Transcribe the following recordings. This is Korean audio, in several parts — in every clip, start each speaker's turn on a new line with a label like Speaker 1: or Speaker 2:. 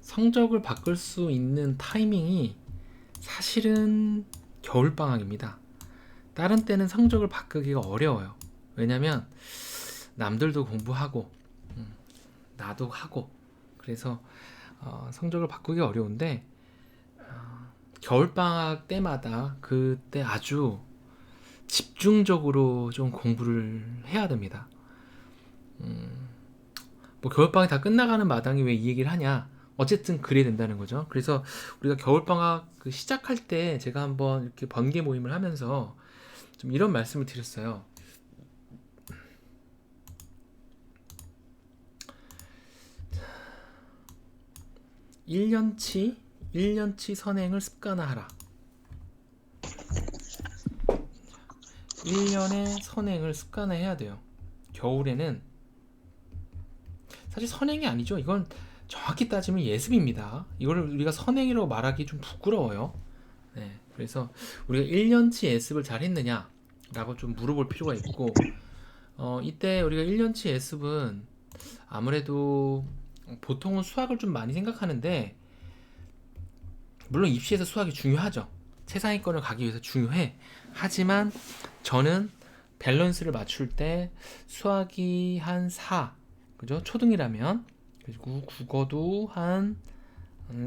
Speaker 1: 성적을 바꿀 수 있는 타이밍이 사실은 겨울방학입니다. 다른 때는 성적을 바꾸기가 어려워요. 왜냐면 남들도 공부하고 나도 하고 그래서 성적을 바꾸기 어려운데 겨울방학 때마다 그때 아주 집중적으로 좀 공부를 해야 됩니다. 뭐 겨울방학이 다 끝나가는 마당에 왜 이 얘기를 하냐? 어쨌든 그래야 된다는 거죠. 그래서 우리가 겨울방학 그 시작할 때 제가 한번 이렇게 번개 모임을 하면서 좀 이런 말씀을 드렸어요. 1년치 선행을 습관화하라. 1년의 선행을 습관화해야 돼요. 겨울에는 사실 선행이 아니죠. 이건 정확히 따지면 예습입니다. 이걸 우리가 선행이라고 말하기 좀 부끄러워요. 네, 그래서 우리가 1년치 예습을 잘 했느냐 라고 좀 물어볼 필요가 있고 이때 우리가 1년치 예습은 아무래도 보통은 수학을 좀 많이 생각하는데 물론 입시에서 수학이 중요하죠. 최상위권을 가기 위해서 중요해. 하지만 저는 밸런스를 맞출 때 수학이 한 4, 그죠? 초등이라면 그리고 국어도 한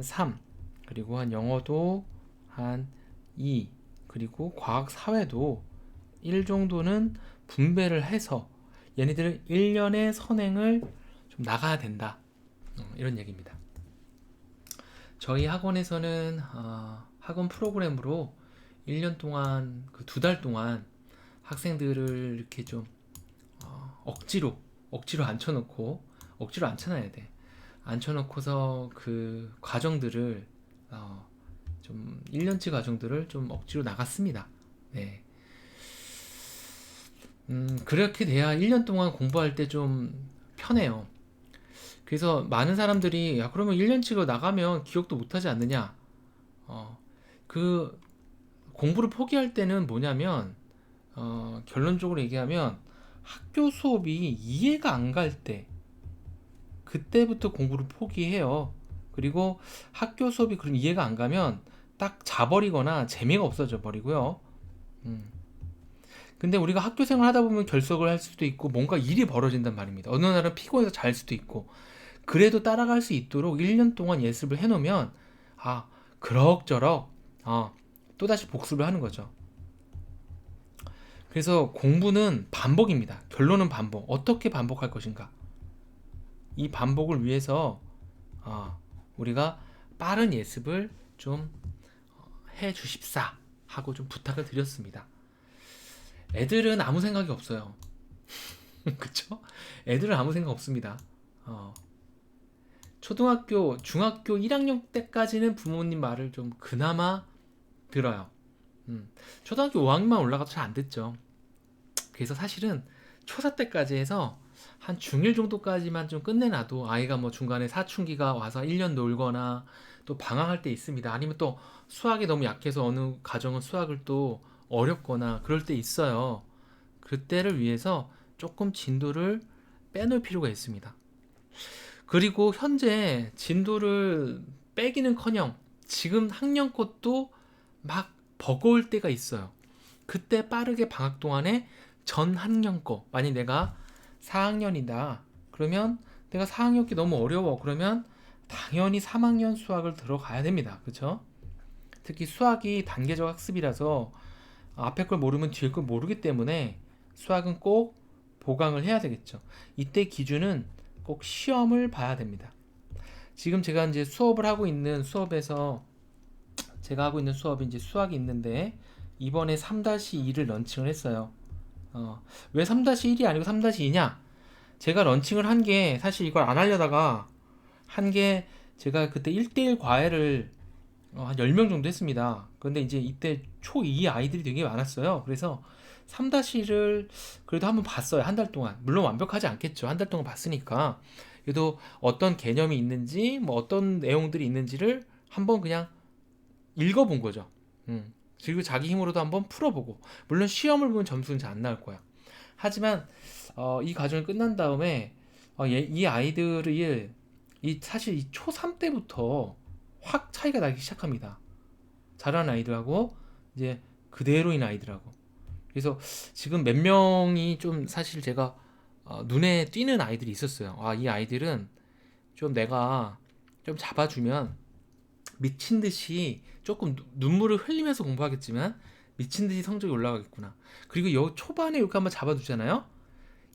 Speaker 1: 3, 그리고 한 영어도 한 2, 그리고 과학 사회도 1 정도는 분배를 해서 얘네들을 1년의 선행을 좀 나가야 된다. 이런 얘기입니다. 저희 학원에서는 학원 프로그램으로 1년 동안 그 2달 동안 학생들을 이렇게 좀 억지로 앉혀놔야 돼. 앉혀놓고서 그 과정들을 좀 1년치 과정들을 좀 억지로 나갔습니다. 네. 그렇게 돼야 1년 동안 공부할 때 좀 편해요. 그래서 많은 사람들이 야 그러면 1년치가 나가면 기억도 못하지 않느냐. 그 공부를 포기할 때는 뭐냐면 결론적으로 얘기하면 학교 수업이 이해가 안 갈 때 그때부터 공부를 포기해요. 그리고 학교 수업이 그럼 이해가 안 가면 딱 자버리거나 재미가 없어져 버리고요. 음. 근데 우리가 학교 생활 하다 보면 결석을 할 수도 있고 뭔가 일이 벌어진단 말입니다. 어느 날은 피곤해서 잘 수도 있고 그래도 따라갈 수 있도록 1년 동안 예습을 해놓으면 그럭저럭 또다시 복습을 하는 거죠. 그래서 공부는 반복입니다. 결론은 반복. 어떻게 반복할 것인가? 이 반복을 위해서 우리가 빠른 예습을 좀 해 주십사 하고 좀 부탁을 드렸습니다. 애들은 아무 생각이 없어요. 그쵸? 애들은 아무 생각 없습니다. 초등학교, 중학교 1학년 때까지는 부모님 말을 좀 그나마 들어요. 초등학교 5학년만 올라가도 잘 안 듣죠. 그래서 사실은 초사 때까지 해서 한 중1 정도까지만 좀 끝내놔도 아이가 뭐 중간에 사춘기가 와서 1년 놀거나 또 방황할 때 있습니다. 아니면 또 수학이 너무 약해서 어느 가정은 수학을 또 어렵거나 그럴 때 있어요. 그때를 위해서 조금 진도를 빼놓을 필요가 있습니다. 그리고 현재 진도를 빼기는커녕 지금 학년 것도 막 버거울 때가 있어요. 그때 빠르게 방학 동안에 전 학년 거 만약 내가 4학년이다 그러면 내가 4학년기 너무 어려워 그러면 당연히 3학년 수학을 들어가야 됩니다. 그쵸? 특히 수학이 단계적 학습이라서 앞에 걸 모르면 뒤에 걸 모르기 때문에 수학은 꼭 보강을 해야 되겠죠. 이때 기준은 꼭 시험을 봐야 됩니다. 지금 제가 이제 수업을 하고 있는 수업에서 제가 하고 있는 수업이 이제 수학이 있는데 이번에 3-2를 런칭을 했어요. 왜 3-1이 아니고 3-2냐? 제가 런칭을 한 게 사실 이걸 안 하려다가 한 게 제가 그때 1대1 과외를 한 10명 정도 했습니다. 근데 이제 이때 초2 아이들이 되게 많았어요. 그래서 3-1을 그래도 한번 봤어요. 한 달 동안. 물론 완벽하지 않겠죠. 한 달 동안 봤으니까. 그래도 어떤 개념이 있는지, 뭐 어떤 내용들이 있는지를 한번 그냥 읽어본 거죠. 그리고 자기 힘으로도 한번 풀어보고. 물론 시험을 보면 점수는 잘 안 나올 거야. 하지만 이 과정이 끝난 다음에 이 아이들을 사실 이 초3 때부터 확 차이가 나기 시작합니다. 잘하는 아이들하고 이제 그대로인 아이들하고. 그래서 지금 몇 명이 좀 사실 제가 눈에 띄는 아이들이 있었어요. 이 아이들은 좀 내가 좀 잡아주면 미친 듯이 조금 눈물을 흘리면서 공부하겠지만 미친 듯이 성적이 올라가겠구나. 그리고 요 초반에 이렇게 한번 잡아두잖아요.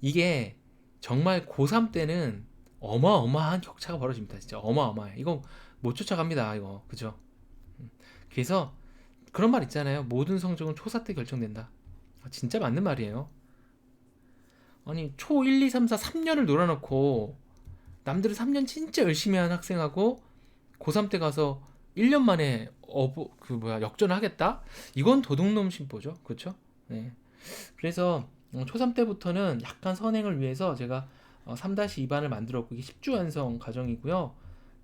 Speaker 1: 이게 정말 고3 때는 어마어마한 격차가 벌어집니다. 진짜 어마어마해. 이거 못 쫓아갑니다. 이거 그죠? 그래서 그런 말 있잖아요. 모든 성적은 초4 때 결정된다. 진짜 맞는 말이에요. 아니 초 1, 2, 3, 4, 3년을 놀아놓고 남들은 3년 진짜 열심히 한 학생하고 고3 때 가서 1년 만에 역전을 하겠다? 이건 도둑놈 심보죠. 그렇죠? 네. 그래서 초3 때부터는 약간 선행을 위해서 제가 3-2반을 만들었고 이게 10주 완성 과정이고요.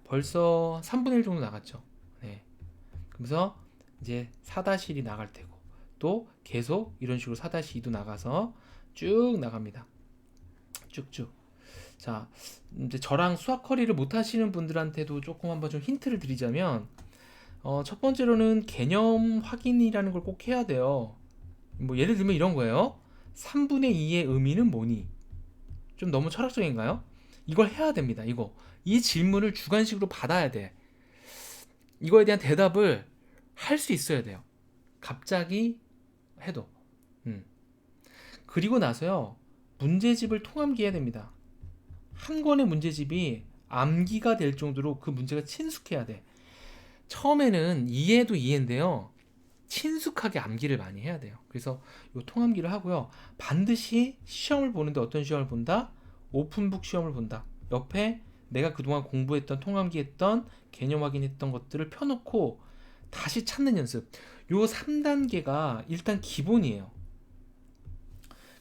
Speaker 1: 벌써 3분의 1 정도 나갔죠. 네. 그래서 이제 4-1이 나갈 테고 또 계속 이런 식으로 4-2도 나가서 쭉 나갑니다. 쭉쭉. 자, 이제 저랑 수학 커리를 못 하시는 분들한테도 조금 한번 좀 힌트를 드리자면 첫 번째로는 개념 확인이라는 걸 꼭 해야 돼요. 뭐 예를 들면 이런 거예요. 3분의 2의 의미는 뭐니? 좀 너무 철학적인가요? 이걸 해야 됩니다. 이 질문을 주관식으로 받아야 돼. 이거에 대한 대답을 할 수 있어야 돼요. 갑자기 해도. 음. 그리고 나서요. 문제집을 통암기해야 됩니다. 한 권의 문제집이 암기가 될 정도로 그 문제가 친숙해야 돼. 처음에는 이해도 이해인데요. 친숙하게 암기를 많이 해야 돼요. 그래서 이 통암기를 하고요. 반드시 시험을 보는데 어떤 시험을 본다? 오픈북 시험을 본다. 옆에 내가 그동안 공부했던 통암기했던 개념 확인했던 것들을 펴놓고 다시 찾는 연습. 요 3단계가 일단 기본이에요.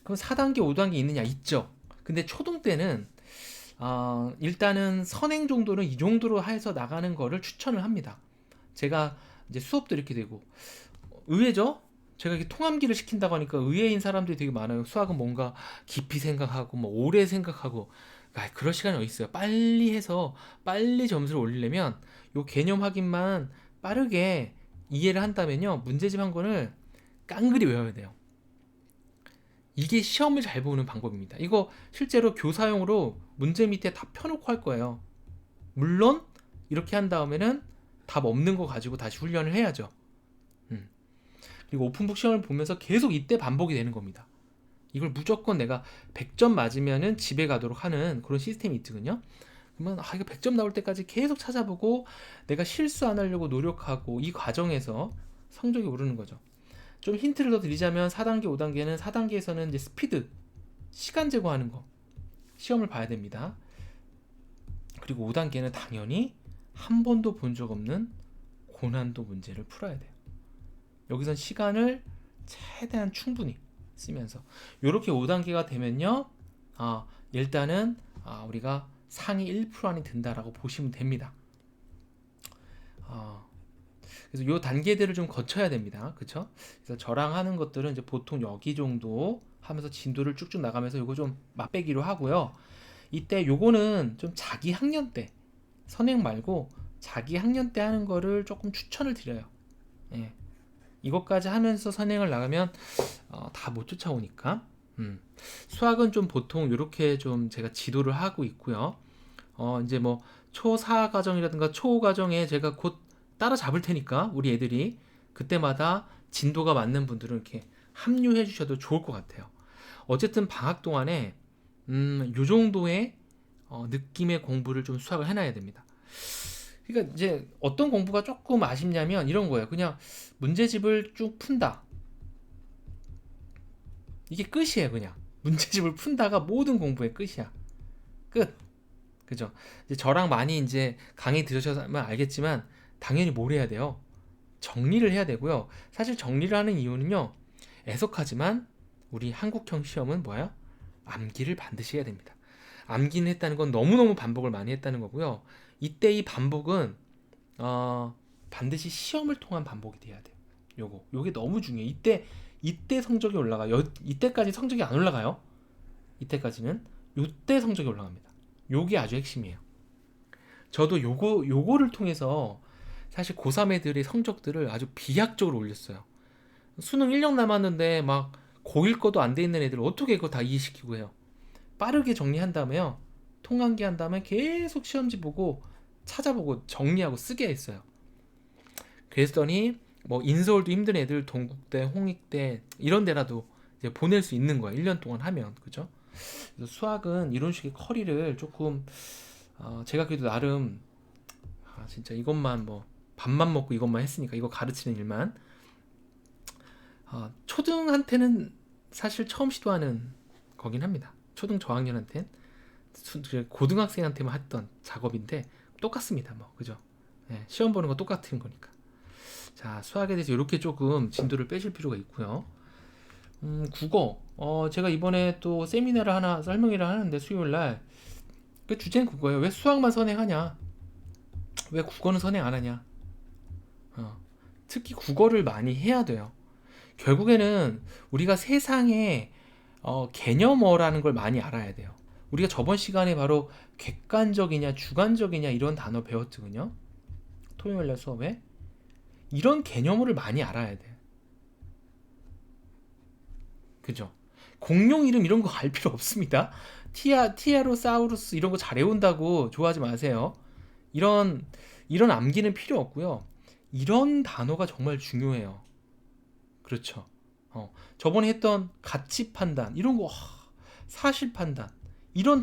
Speaker 1: 그럼 4단계, 5단계 있느냐? 있죠. 근데 초등 때는 일단은 선행 정도는 이 정도로 해서 나가는 거를 추천을 합니다. 제가 이제 수업도 이렇게 되고 의외죠? 제가 이렇게 통암기를 시킨다고 하니까 의외인 사람들이 되게 많아요. 수학은 뭔가 깊이 생각하고 뭐 오래 생각하고 그럴 시간이 어디 있어요. 빨리 해서 빨리 점수를 올리려면 요 개념 확인만 빠르게 이해를 한다면요. 문제집 한 권을 깡그리 외워야 돼요. 이게 시험을 잘 보는 방법입니다. 이거 실제로 교사용으로 문제 밑에 다 펴놓고 할 거예요. 물론 이렇게 한 다음에는 답 없는 거 가지고 다시 훈련을 해야죠. 그리고 오픈북 시험을 보면서 계속 이때 반복이 되는 겁니다. 이걸 무조건 내가 100점 맞으면은 집에 가도록 하는 그런 시스템이 있거든요. 그러면 이거 100점 나올 때까지 계속 찾아보고 내가 실수 안 하려고 노력하고 이 과정에서 성적이 오르는 거죠. 좀 힌트를 더 드리자면 4단계, 5단계는 4단계에서는 이제 스피드, 시간 제거하는 거 시험을 봐야 됩니다. 그리고 5단계는 당연히 한 번도 본 적 없는 고난도 문제를 풀어야 돼요. 여기선 시간을 최대한 충분히 쓰면서 이렇게 5단계가 되면요. 일단은 우리가 상위 1% 안에 든다라고 보시면 됩니다. 그래서 이 단계들을 좀 거쳐야 됩니다. 그쵸? 그래서 저랑 하는 것들은 이제 보통 여기 정도 하면서 진도를 쭉쭉 나가면서 이거 좀 맛배기로 하고요. 이때 요거는 좀 자기 학년 때 선행 말고 자기 학년 때 하는 거를 조금 추천을 드려요. 예. 이것까지 하면서 선행을 나가면 다 못 쫓아오니까. 수학은 좀 보통 이렇게 좀 제가 지도를 하고 있고요. 이제 뭐 초4 과정이라든가 초5 과정에 제가 곧 따라잡을 테니까 우리 애들이 그때마다 진도가 맞는 분들은 이렇게 합류해 주셔도 좋을 것 같아요. 어쨌든 방학 동안에 요 정도의 느낌의 공부를 좀 수학을 해놔야 됩니다. 그러니까 이제 어떤 공부가 조금 아쉽냐면 이런 거예요. 그냥 문제집을 쭉 푼다. 이게 끝이에요, 그냥. 문제집을 푼다가 모든 공부의 끝이야. 끝. 그죠? 이제 저랑 많이 이제 강의 들으셔서 알겠지만 당연히 뭘 해야 돼요? 정리를 해야 되고요. 사실 정리를 하는 이유는요. 애석하지만 우리 한국형 시험은 뭐야? 암기를 반드시 해야 됩니다. 암기는 했다는 건 너무너무 반복을 많이 했다는 거고요. 이때 이 반복은 반드시 시험을 통한 반복이 돼야 돼요. 요게 너무 중요해요. 이때 성적이 올라가요. 이때까지 성적이 안 올라가요. 이때까지는 요때 성적이 올라갑니다. 요게 아주 핵심이에요. 저도 요거를 통해서 사실 고3 애들의 성적들을 아주 비약적으로 올렸어요. 수능 1년 남았는데 막 고1 거도 안 돼 있는 애들 어떻게 그거 다 이해시키고 해요. 빠르게 정리한 다음에요. 통한기 한 다음에 계속 시험지 보고 찾아보고 정리하고 쓰게 했어요. 그랬더니 뭐 인서울도 힘든 애들 동국대, 홍익대 이런 데라도 이제 보낼 수 있는 거예요. 1년 동안 하면. 그죠? 그래서 수학은 이런 식의 커리를 조금 제가 그래도 나름 진짜 이것만 뭐 밥만 먹고 이것만 했으니까 이거 가르치는 일만 초등한테는 사실 처음 시도하는 거긴 합니다. 초등 저학년한테는 고등학생한테만 했던 작업인데 똑같습니다. 뭐 그죠? 네, 시험 보는 거 똑같은 거니까. 자, 수학에 대해서 이렇게 조금 진도를 빼실 필요가 있고요. 국어. 제가 이번에 또 세미나를 하나 설명회를 하는데 수요일 날 그 주제는 그거예요. 왜 수학만 선행하냐? 왜 국어는 선행 안 하냐? 특히 국어를 많이 해야 돼요. 결국에는 우리가 세상에 개념어라는 걸 많이 알아야 돼요. 우리가 저번 시간에 바로 객관적이냐 주관적이냐 이런 단어 배웠거든요. 토요일 날 수업에. 이런 개념어를 많이 알아야 돼. 그죠? 공룡 이름 이런 거 알 필요 없습니다. 티아로사우루스 이런 거 잘 외운다고 좋아하지 마세요. 이런 암기는 필요 없고요. 이런 단어가 정말 중요해요. 그렇죠. 저번에 했던 가치 판단 이런 거 사실 판단 이런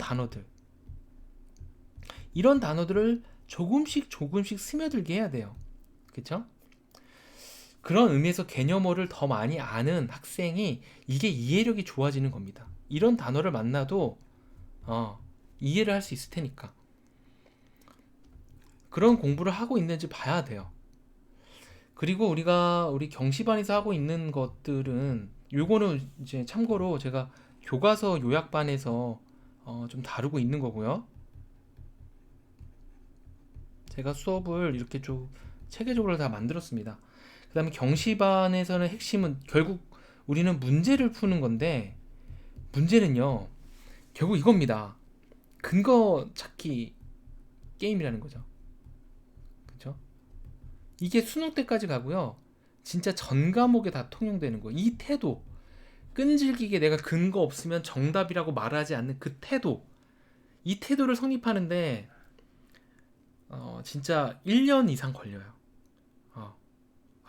Speaker 1: 단어들을 조금씩 조금씩 스며들게 해야 돼요. 그렇죠? 그런 의미에서 개념어를 더 많이 아는 학생이 이게 이해력이 좋아지는 겁니다. 이런 단어를 만나도 이해를 할 수 있을 테니까 그런 공부를 하고 있는지 봐야 돼요. 그리고 우리 경시반에서 하고 있는 것들은 요거는 이제 참고로 제가 교과서 요약반에서 좀 다루고 있는 거고요. 제가 수업을 이렇게 좀 체계적으로 다 만들었습니다. 그 다음에 경시반에서는 핵심은 결국 우리는 문제를 푸는 건데 문제는요 결국 이겁니다. 근거 찾기 게임이라는 거죠. 그렇죠? 이게 수능 때까지 가고요. 진짜 전 과목에 다 통용되는 거예요. 이 태도, 끈질기게 내가 근거 없으면 정답이라고 말하지 않는 그 태도, 이 태도를 성립하는데 진짜 1년 이상 걸려요.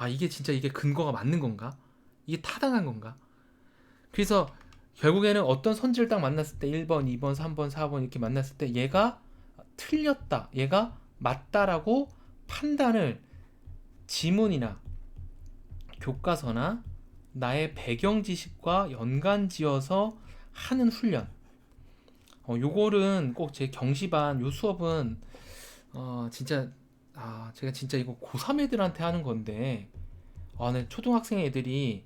Speaker 1: 이게 진짜 이게 근거가 맞는 건가? 이게 타당한 건가? 그래서 결국에는 어떤 선지를 딱 만났을 때 1번, 2번, 3번, 4번 이렇게 만났을 때 얘가 틀렸다, 얘가 맞다라고 판단을 지문이나 교과서나 나의 배경 지식과 연관 지어서 하는 훈련. 요거는 꼭 제 경시반 요 수업은 진짜 제가 진짜 이거 고3 애들한테 하는 건데 네, 초등학생 애들이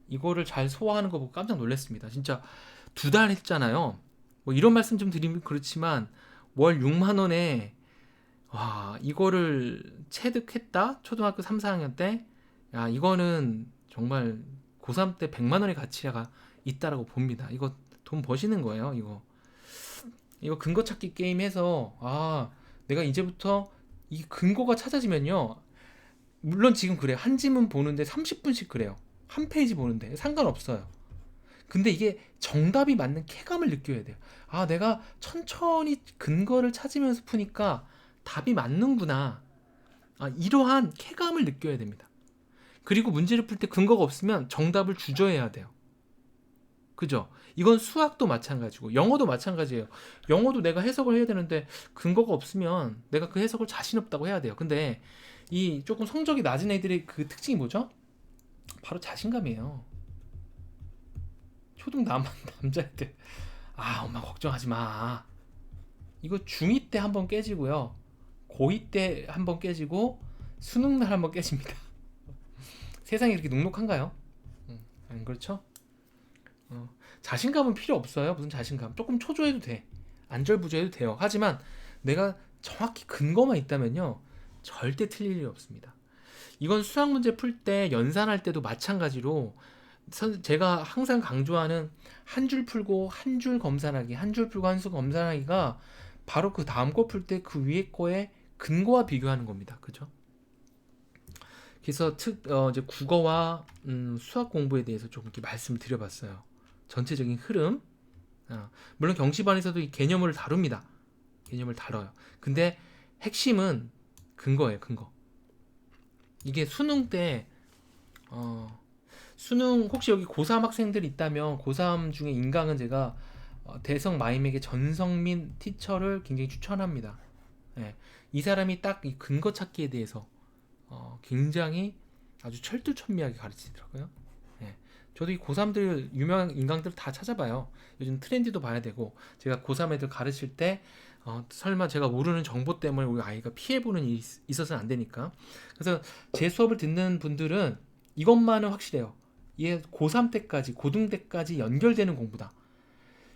Speaker 1: 이거를 잘 소화하는 거 보고 깜짝 놀랐습니다. 진짜 2달 했잖아요. 뭐 이런 말씀 좀 드리면 그렇지만 월 6만 원에 이거를 체득했다? 초등학교 3, 4학년 때? 야, 이거는 정말 고3 때 100만 원의 가치가 있다라고 봅니다. 이거 돈 버시는 거예요, 이거 근거 찾기 게임 해서 내가 이제부터 이 근거가 찾아지면요. 물론 지금 그래요. 한 지문 보는데 30분씩 그래요. 한 페이지 보는데 상관없어요. 근데 이게 정답이 맞는 쾌감을 느껴야 돼요. 내가 천천히 근거를 찾으면서 푸니까 답이 맞는구나. 이러한 쾌감을 느껴야 됩니다. 그리고 문제를 풀 때 근거가 없으면 정답을 주저해야 돼요. 그죠? 이건 수학도 마찬가지고 영어도 마찬가지예요. 영어도 내가 해석을 해야 되는데 근거가 없으면 내가 그 해석을 자신 없다고 해야 돼요. 근데 이 조금 성적이 낮은 애들의 그 특징이 뭐죠? 바로 자신감이에요. 초등 남자애들 엄마 걱정하지 마. 이거 중2 때 한번 깨지고요. 고2 때 한번 깨지고 수능 날 한번 깨집니다. 세상이 이렇게 녹록한가요? 안 그렇죠? 자신감은 필요 없어요. 무슨 자신감? 조금 초조해도 돼. 안절부절해도 돼요. 하지만 내가 정확히 근거만 있다면요. 절대 틀릴 일이 없습니다. 이건 수학 문제 풀 때 연산할 때도 마찬가지로 제가 항상 강조하는 한 줄 풀고 한 줄 검산하기, 한 줄 풀고 한 줄 검산하기가 바로 그 다음 거 풀 때 그 위에 거에 근거와 비교하는 겁니다. 그죠? 그래서 이제 국어와 수학 공부에 대해서 좀 이렇게 말씀을 드려봤어요. 전체적인 흐름. 물론 경시반에서도 이 개념을 다룹니다. 개념을 다뤄요. 근데 핵심은 근거예요. 근거. 이게 수능 때 수능 혹시 여기 고3 학생들 있다면 고3 중에 인강은 제가 대성 마임에게 전성민 티처를 굉장히 추천합니다. 예, 이 사람이 딱 이 근거 찾기에 대해서 굉장히 아주 철두철미하게 가르치더라고요. 예, 저도 이 고3들 유명한 인강들 다 찾아봐요. 요즘 트렌드도 봐야 되고 제가 고3 애들 가르칠 때 설마 제가 모르는 정보 때문에 우리 아이가 피해보는 일이 있어서는 안 되니까. 그래서 제 수업을 듣는 분들은 이것만은 확실해요. 얘 고3 때까지 고등 때까지 연결되는 공부다.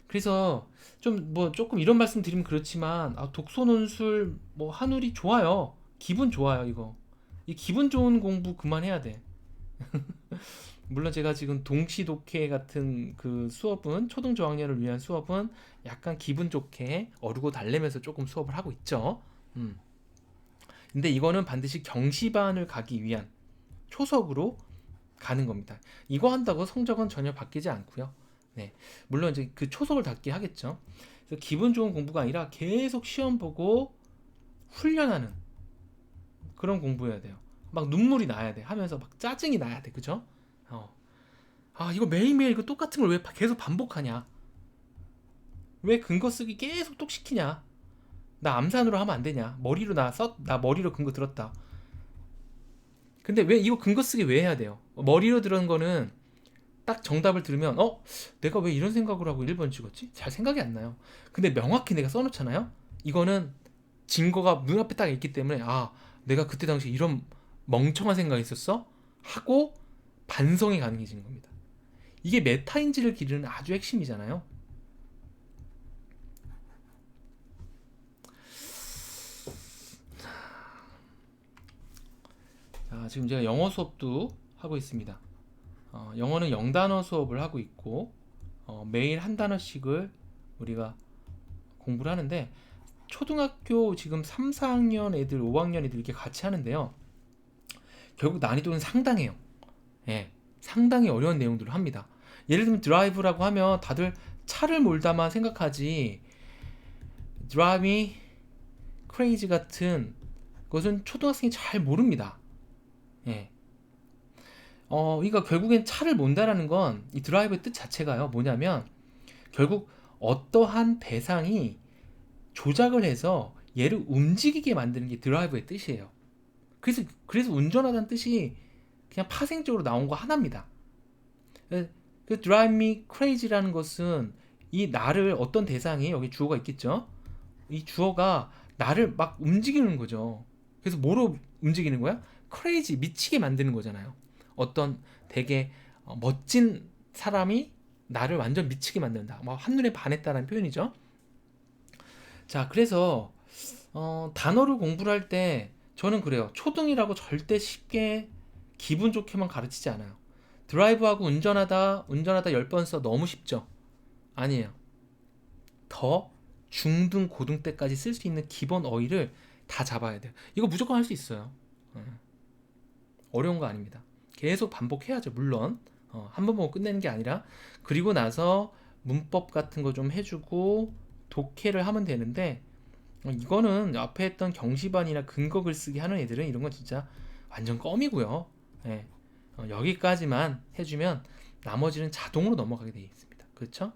Speaker 1: 그래서 좀 뭐 조금 이런 말씀 드리면 그렇지만 독서 논술 뭐 한울이 좋아요. 기분 좋아요 이거. 이 기분 좋은 공부 그만해야 돼. 물론 제가 지금 동시 독해 같은 그 수업은 초등 저학년을 위한 수업은 약간 기분 좋게 어르고 달래면서 조금 수업을 하고 있죠. 음. 근데 이거는 반드시 경시반을 가기 위한 초석으로 가는 겁니다. 이거 한다고 성적은 전혀 바뀌지 않고요. 네. 물론 이제 그 초석을 닫게 하겠죠. 그래서 기분 좋은 공부가 아니라 계속 시험 보고 훈련하는 그런 공부여야 돼요. 막 눈물이 나야 돼. 하면서 막 짜증이 나야 돼. 그죠? 어. 이거 매일매일 이거 똑같은 걸 왜 계속 반복하냐? 왜 근거 쓰기 계속 똑 시키냐? 나 암산으로 하면 안 되냐? 머리로 나 머리로 근거 들었다. 근데 왜 이거 근거 쓰기 왜 해야 돼요? 머리로 들은 거는 딱 정답을 들으면 내가 왜 이런 생각을 하고 1번 찍었지? 잘 생각이 안 나요. 근데 명확히 내가 써놓잖아요. 이거는 증거가 눈앞에 딱 있기 때문에 내가 그때 당시 이런 멍청한 생각이 있었어? 하고 반성이 가능해지는 겁니다. 이게 메타인지를 기르는 아주 핵심이잖아요. 자, 지금 제가 영어 수업도 하고 있습니다. 영어는 0단어 수업을 하고 있고 매일 한 단어씩을 우리가 공부를 하는데 초등학교 지금 3, 4학년 애들, 5학년 애들 이렇게 같이 하는데요. 결국 난이도는 상당해요. 예, 상당히 어려운 내용들을 합니다. 예를 들면 드라이브라고 하면 다들 차를 몰다만 생각하지 drive me crazy 같은 것은 초등학생이 잘 모릅니다. 예. 그러니까 결국엔 차를 몬다라는 건 이 드라이브의 뜻 자체가요. 뭐냐면 결국 어떠한 대상이 조작을 해서 얘를 움직이게 만드는 게 드라이브의 뜻이에요. 그래서 운전하다는 뜻이 그냥 파생적으로 나온 거 하나입니다. 그 drive me crazy라는 것은 이 나를 어떤 대상이 여기 주어가 있겠죠. 이 주어가 나를 막 움직이는 거죠. 그래서 뭐로 움직이는 거야? crazy 미치게 만드는 거잖아요. 어떤 되게 멋진 사람이 나를 완전 미치게 만든다. 뭐 한눈에 반했다는 표현이죠. 자, 그래서 단어를 공부를 할 때 저는 그래요. 초등이라고 절대 쉽게 기분 좋게만 가르치지 않아요. 드라이브하고 운전하다 10번 써 너무 쉽죠? 아니에요. 더 중등 고등 때까지 쓸 수 있는 기본 어휘를 다 잡아야 돼요. 이거 무조건 할 수 있어요. 어려운 거 아닙니다. 계속 반복해야죠. 물론 한 번 보고 끝내는 게 아니라 그리고 나서 문법 같은 거 좀 해주고 독해를 하면 되는데 이거는 앞에 했던 경시반이나 근거 글쓰기 하는 애들은 이런 건 진짜 완전 껌이고요. 예. 여기까지만 해주면 나머지는 자동으로 넘어가게 되어 있습니다. 그렇죠?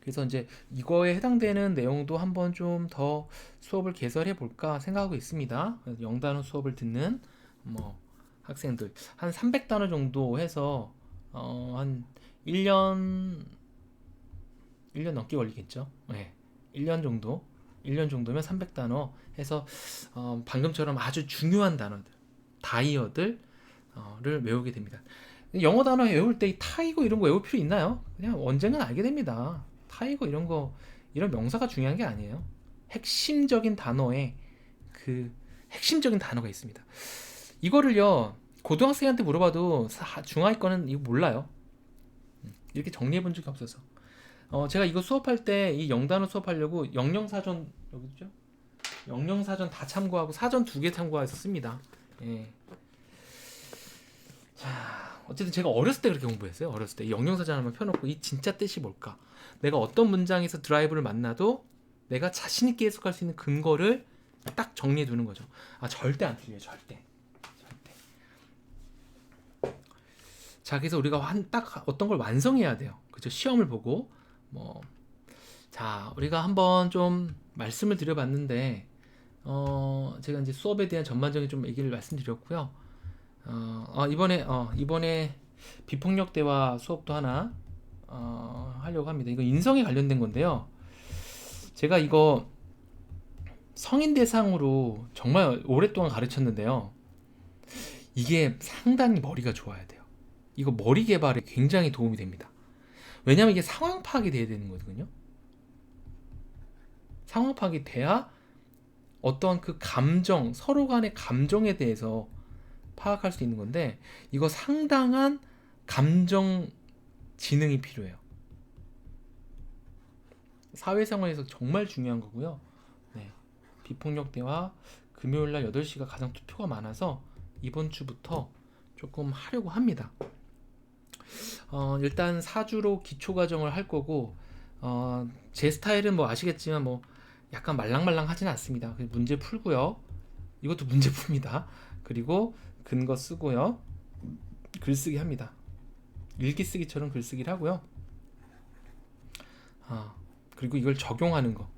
Speaker 1: 그래서 이제 이거에 해당되는 내용도 한번 좀 더 수업을 개설해 볼까 생각하고 있습니다. 영단어 수업을 듣는 뭐 학생들 한 300단어 정도 해서 한 1년 넘게 걸리겠죠. 네. 1년 정도 1년 정도면 300단어 해서 방금처럼 아주 중요한 단어들 다이어들을 외우게 됩니다. 영어 단어 외울 때 타이거 이런 거 외울 필요 있나요? 그냥 언젠간 알게 됩니다. 타이거 이런 거 이런 명사가 중요한 게 아니에요. 핵심적인 단어에 그 핵심적인 단어가 있습니다. 이거를요 고등학생한테 물어봐도 중하위권은 이거 몰라요. 이렇게 정리해 본 적이 없어서 제가 이거 수업할 때 이 영단어 수업하려고 영영사전 여기 있죠? 영영사전 다 참고하고 사전 2개 참고해서 씁니다. 예. 자, 어쨌든 제가 어렸을 때 그렇게 공부했어요. 어렸을 때 영영사전 한번 펴놓고 이 진짜 뜻이 뭘까? 내가 어떤 문장에서 드라이브를 만나도 내가 자신 있게 해석할 수 있는 근거를 딱 정리해 두는 거죠. 아, 절대 안 틀려요. 절대. 자, 그래서 우리가 딱 어떤 걸 완성해야 돼요. 그죠? 시험을 보고 뭐 자, 우리가 한번 좀 말씀을 드려봤는데 제가 이제 수업에 대한 전반적인 좀 얘기를 말씀드렸고요. 이번에 비폭력 대화 수업도 하나 하려고 합니다. 이거 인성에 관련된 건데요. 제가 이거 성인 대상으로 정말 오랫동안 가르쳤는데요. 이게 상당히 머리가 좋아야 돼요. 이거 머리 개발에 굉장히 도움이 됩니다. 왜냐하면 이게 상황 파악이 돼야 되는 거거든요. 상황 파악이 돼야 어떤 그 감정, 서로 간의 감정에 대해서 파악할 수 있는 건데, 이거 상당한 감정 지능이 필요해요. 사회생활에서 정말 중요한 거고요. 네. 비폭력 대화 금요일날 8시가 가장 투표가 많아서 이번 주부터 조금 하려고 합니다. 일단 4주로 기초과정을 할 거고, 제 스타일은 뭐 아시겠지만 뭐 약간 말랑말랑 하진 않습니다. 문제 풀고요. 이것도 문제 풉니다. 그리고 근거 쓰고요. 글쓰기 합니다. 일기 쓰기처럼 글쓰기를 하고요. 그리고 이걸 적용하는 거.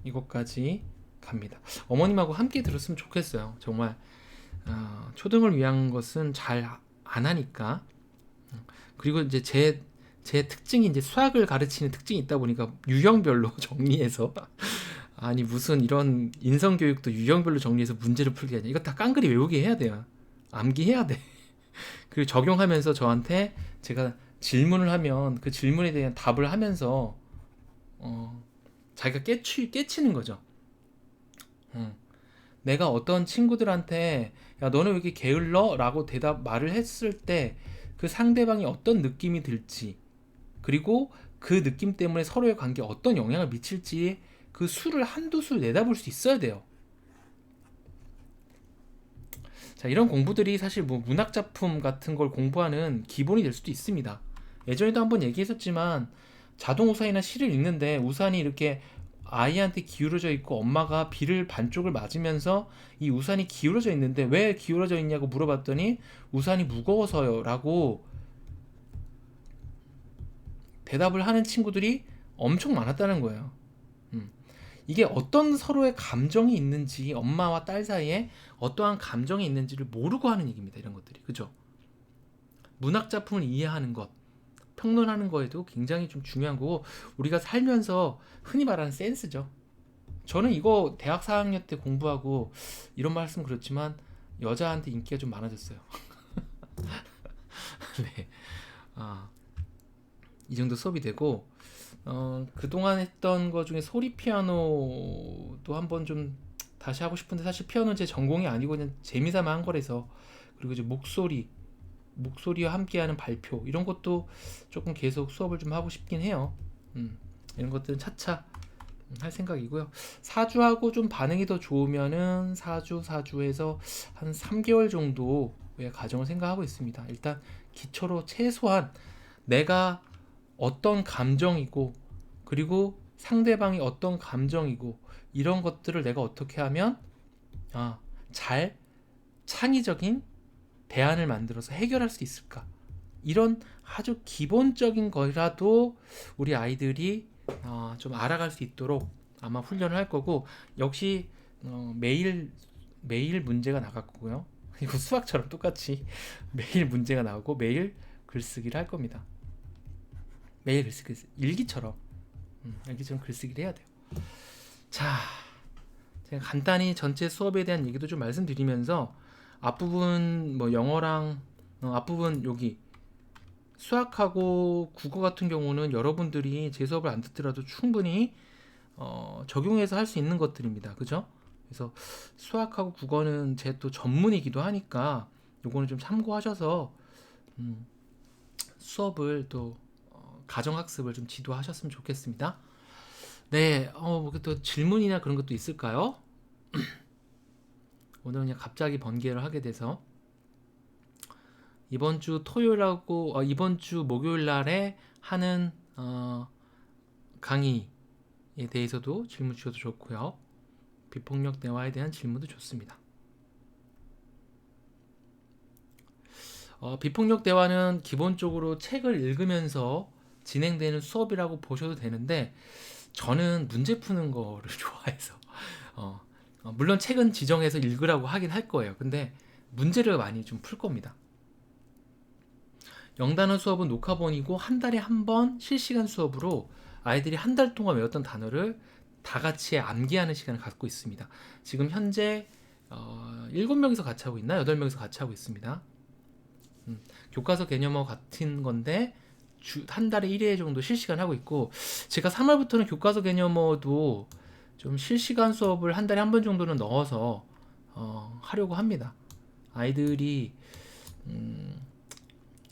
Speaker 1: 이것까지 갑니다. 어머님하고 함께 들었으면 좋겠어요. 정말 초등을 위한 것은 잘 안 하니까. 그리고 이제 제 특징이 이제 수학을 가르치는 특징이 있다 보니까 유형별로 정리해서 아니 무슨 이런 인성교육도 유형별로 정리해서 문제를 풀게 하냐. 이거 다 깡그리 외우게 해야 돼요. 암기해야 돼. 그리고 적용하면서 저한테 제가 질문을 하면 그 질문에 대한 답을 하면서 자기가 깨치는 거죠. 내가 어떤 친구들한테 야 너는 왜 이렇게 게을러? 라고 말을 했을 때 그 상대방이 어떤 느낌이 들지, 그리고 그 느낌 때문에 서로의 관계에 어떤 영향을 미칠지 그 수를 한두 수 내다볼 수 있어야 돼요. 자, 이런 공부들이 사실 뭐 문학작품 같은 걸 공부하는 기본이 될 수도 있습니다. 예전에도 한번 얘기했었지만 자동 우산이나 시를 읽는데 우산이 이렇게 아이한테 기울어져 있고 엄마가 비를 반쪽을 맞으면서 이 우산이 기울어져 있는데 왜 기울어져 있냐고 물어봤더니 우산이 무거워서요 라고 대답을 하는 친구들이 엄청 많았다는 거예요. 이게 어떤 서로의 감정이 있는지, 엄마와 딸 사이에 어떠한 감정이 있는지를 모르고 하는 얘기입니다. 이런 것들이. 그죠? 문학 작품을 이해하는 것, 평론하는 거에도 굉장히 좀 중요한 거고, 우리가 살면서 흔히 말하는 센스죠. 저는 이거 대학 4학년 때 공부하고 이런 말씀 그렇지만 여자한테 인기가 좀 많아졌어요. 네. 이 정도 수업이 되고, 그동안 했던 거 중에 소리 피아노도 한번 좀 다시 하고 싶은데, 사실 피아노는 제 전공이 아니고 그냥 재미삼아 한 거라서. 그리고 이제 목소리와 함께하는 발표 이런 것도 조금 계속 수업을 좀 하고 싶긴 해요. 이런 것들은 차차 할 생각이고요. 4주하고 좀 반응이 더 좋으면은 4주에서 한 3개월 정도의 과정을 생각하고 있습니다. 일단 기초로 최소한 내가 어떤 감정이고, 그리고 상대방이 어떤 감정이고, 이런 것들을 내가 어떻게 하면 잘 창의적인 대안을 만들어서 해결할 수 있을까, 이런 아주 기본적인 거라도 우리 아이들이 좀 알아갈 수 있도록 아마 훈련을 할 거고, 역시 매일 문제가 나갔고요. 이거 수학처럼 똑같이 매일 문제가 나오고 매일 글쓰기를 할 겁니다. 매일 글쓰기, 일기처럼 글쓰기를 해야 돼요. 자, 제가 간단히 전체 수업에 대한 얘기도 좀 말씀드리면서 앞부분 뭐 영어랑 앞부분 여기 수학하고 국어 같은 경우는 여러분들이 제 수업을 안 듣더라도 충분히 적용해서 할 수 있는 것들입니다. 그죠? 그래서 수학하고 국어는 제 또 전문이기도 하니까 요거는 좀 참고하셔서 수업을 또 가정학습을 좀 지도하셨으면 좋겠습니다. 네, 또 질문이나 그런 것도 있을까요? 오늘 그냥 갑자기 번개를 하게 돼서 이번 주 토요일하고 이번 주 목요일 날에 하는 강의에 대해서도 질문 주셔도 좋고요. 비폭력 대화에 대한 질문도 좋습니다. 비폭력 대화는 기본적으로 책을 읽으면서 진행되는 수업이라고 보셔도 되는데 저는 문제 푸는 거를 좋아해서 물론 책은 지정해서 읽으라고 하긴 할 거예요. 근데 문제를 많이 좀 풀 겁니다. 영단어 수업은 녹화본이고 한 달에 한 번 실시간 수업으로 아이들이 한 달 동안 외웠던 단어를 다 같이 암기하는 시간을 갖고 있습니다. 지금 현재 7명이서 같이 하고 있나? 8명이서 같이 하고 있습니다. 교과서 개념어 같은 건데 한 달에 1회 정도 실시간 하고 있고 제가 3월부터는 교과서 개념어도 좀 실시간 수업을 한 달에 한 번 정도는 넣어서 하려고 합니다. 아이들이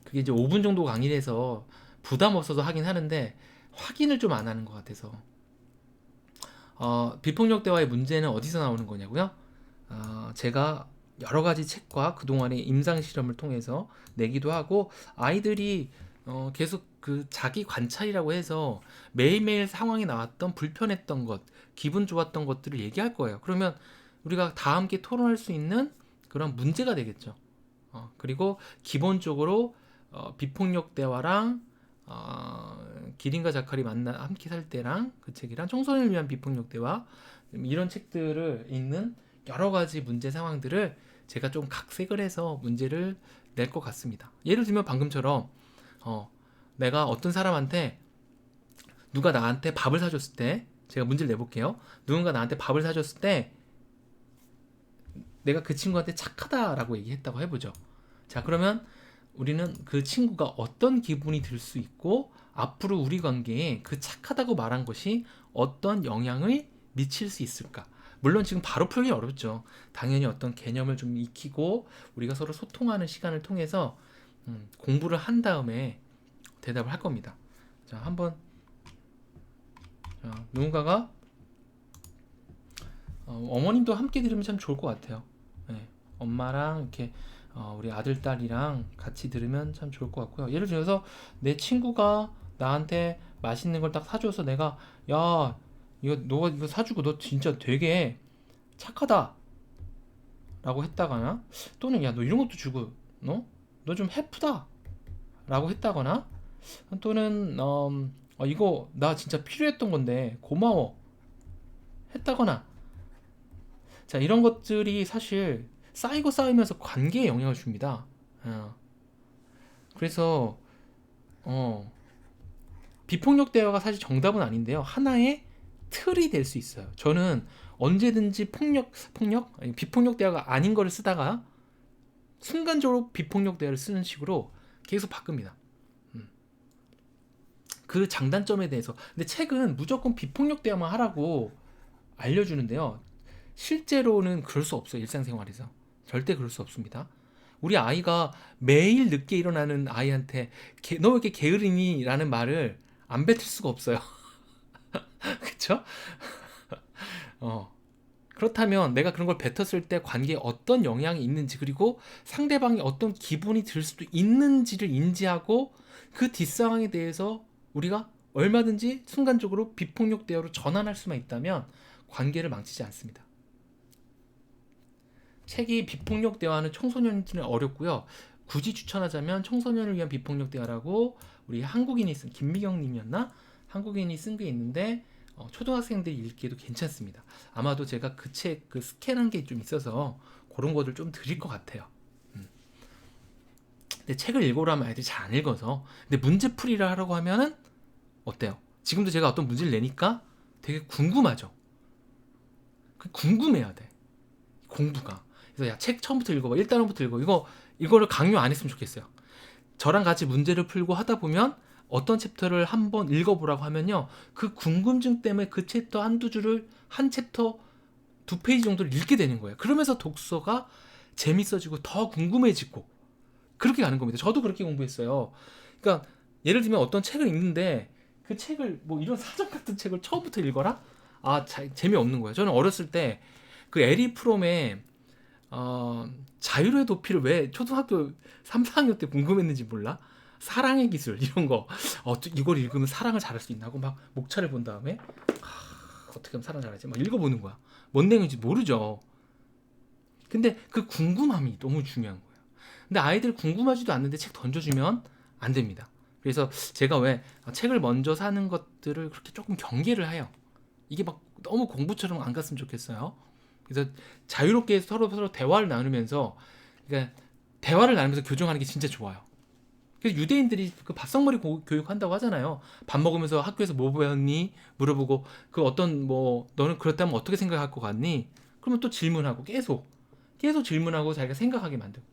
Speaker 1: 그게 이제 5분 정도 강의해서 부담 없어서 하긴 하는데 확인을 좀 안 하는 것 같아서 비폭력 대화의 문제는 어디서 나오는 거냐고요? 제가 여러 가지 책과 그동안의 임상 실험을 통해서 내기도 하고 아이들이 계속 그 자기 관찰이라고 해서 매일매일 상황에 나왔던 불편했던 것, 기분 좋았던 것들을 얘기할 거예요. 그러면 우리가 다 함께 토론할 수 있는 그런 문제가 되겠죠. 그리고 기본적으로 비폭력 대화랑 기린과 자칼이 만나 함께 살 때랑 그 책이랑 청소년을 위한 비폭력 대화 이런 책들을 읽는 여러 가지 문제 상황들을 제가 좀 각색을 해서 문제를 낼 것 같습니다. 예를 들면 방금처럼 내가 어떤 사람한테 누가 나한테 밥을 사줬을 때 제가 문제를 내볼게요. 누군가 나한테 밥을 사줬을 때 내가 그 친구한테 착하다라고 얘기했다고 해보죠. 자, 그러면 우리는 그 친구가 어떤 기분이 들 수 있고 앞으로 우리 관계에 그 착하다고 말한 것이 어떤 영향을 미칠 수 있을까? 물론 지금 바로 풀기 어렵죠. 당연히 어떤 개념을 좀 익히고 우리가 서로 소통하는 시간을 통해서 공부를 한 다음에 대답을 할 겁니다. 자, 한번 누군가가 어머님도 함께 들으면 참 좋을 것 같아요. 네, 엄마랑 이렇게 우리 아들 딸이랑 같이 들으면 참 좋을 것 같고요. 예를 들어서 내 친구가 나한테 맛있는 걸 딱 사줘서 내가 야 너가 이거 사주고 너 진짜 되게 착하다 라고 했다거나 또는 야 너 이런 것도 주고 너 좀 해프다 라고 했다거나 또는 이거 나 진짜 필요했던 건데 고마워 했다거나 자 이런 것들이 사실 쌓이고 쌓이면서 관계에 영향을 줍니다. 그래서 비폭력 대화가 사실 정답은 아닌데요. 하나의 틀이 될 수 있어요. 저는 언제든지 아니, 비폭력 대화가 아닌 거를 쓰다가 순간적으로 비폭력 대화를 쓰는 식으로 계속 바꿉니다. 그 장단점에 대해서. 근데 책은 무조건 비폭력 대화만 하라고 알려주는데요. 실제로는 그럴 수 없어요. 일상생활에서. 절대 그럴 수 없습니다. 우리 아이가 매일 늦게 일어나는 아이한테 너 왜 이렇게 게으르니? 라는 말을 안 뱉을 수가 없어요. 그쵸? 그렇다면 내가 그런 걸 뱉었을 때 관계에 어떤 영향이 있는지 그리고 상대방이 어떤 기분이 들 수도 있는지를 인지하고 그 뒷상황에 대해서 우리가 얼마든지 순간적으로 비폭력 대화로 전환할 수만 있다면 관계를 망치지 않습니다. 책이 비폭력 대화는 청소년들은 어렵고요. 굳이 추천하자면 청소년을 위한 비폭력 대화라고 우리 한국인이 쓴 김미경 님이었나? 한국인이 쓴 게 있는데 초등학생들이 읽기에도 괜찮습니다. 아마도 제가 그 책 그 스캔한 게 좀 있어서 그런 것들 좀 드릴 것 같아요. 근데 책을 읽으라면 아이들이 잘 안 읽어서 근데 문제풀이를 하라고 하면은 어때요? 지금도 제가 어떤 문제를 내니까 되게 궁금하죠. 궁금해야 돼. 공부가. 그래서 야, 책 처음부터 읽어봐. 1단원부터 읽어. 이거를 강요 안 했으면 좋겠어요. 저랑 같이 문제를 풀고 하다 보면 어떤 챕터를 한번 읽어보라고 하면요. 그 궁금증 때문에 그 챕터 한두 줄을 한 챕터 2페이지 정도를 읽게 되는 거예요. 그러면서 독서가 재밌어지고 더 궁금해지고 그렇게 가는 겁니다. 저도 그렇게 공부했어요. 그러니까 예를 들면 어떤 책을 읽는데 그 책을 뭐 이런 사전 같은 책을 처음부터 읽어라? 재미없는 거예요. 저는 어렸을 때 그 에리 프롬의 자유로의 도피를 왜 초등학교 3, 4학년 때 궁금했는지 몰라? 사랑의 기술 이런 거 이걸 읽으면 사랑을 잘할 수 있나 고 막 목차를 본 다음에 어떻게 하면 사랑 잘하지? 막 읽어보는 거야. 뭔 내용인지 모르죠. 근데 그 궁금함이 너무 중요한 거예요. 근데 아이들 궁금하지도 않는데 책 던져주면 안 됩니다. 그래서 제가 왜 책을 먼저 사는 것들을 그렇게 조금 경계를 해요. 이게 막 너무 공부처럼 안 갔으면 좋겠어요. 그래서 자유롭게 서로 대화를 나누면서, 그러니까 대화를 나누면서 교정하는 게 진짜 좋아요. 그래서 유대인들이 그 밥상머리 교육한다고 하잖아요. 밥 먹으면서 학교에서 뭐 배웠니? 물어보고 그 어떤 뭐 너는 그렇다면 어떻게 생각할 것 같니? 그러면 또 질문하고 계속 질문하고 자기가 생각하게 만들고.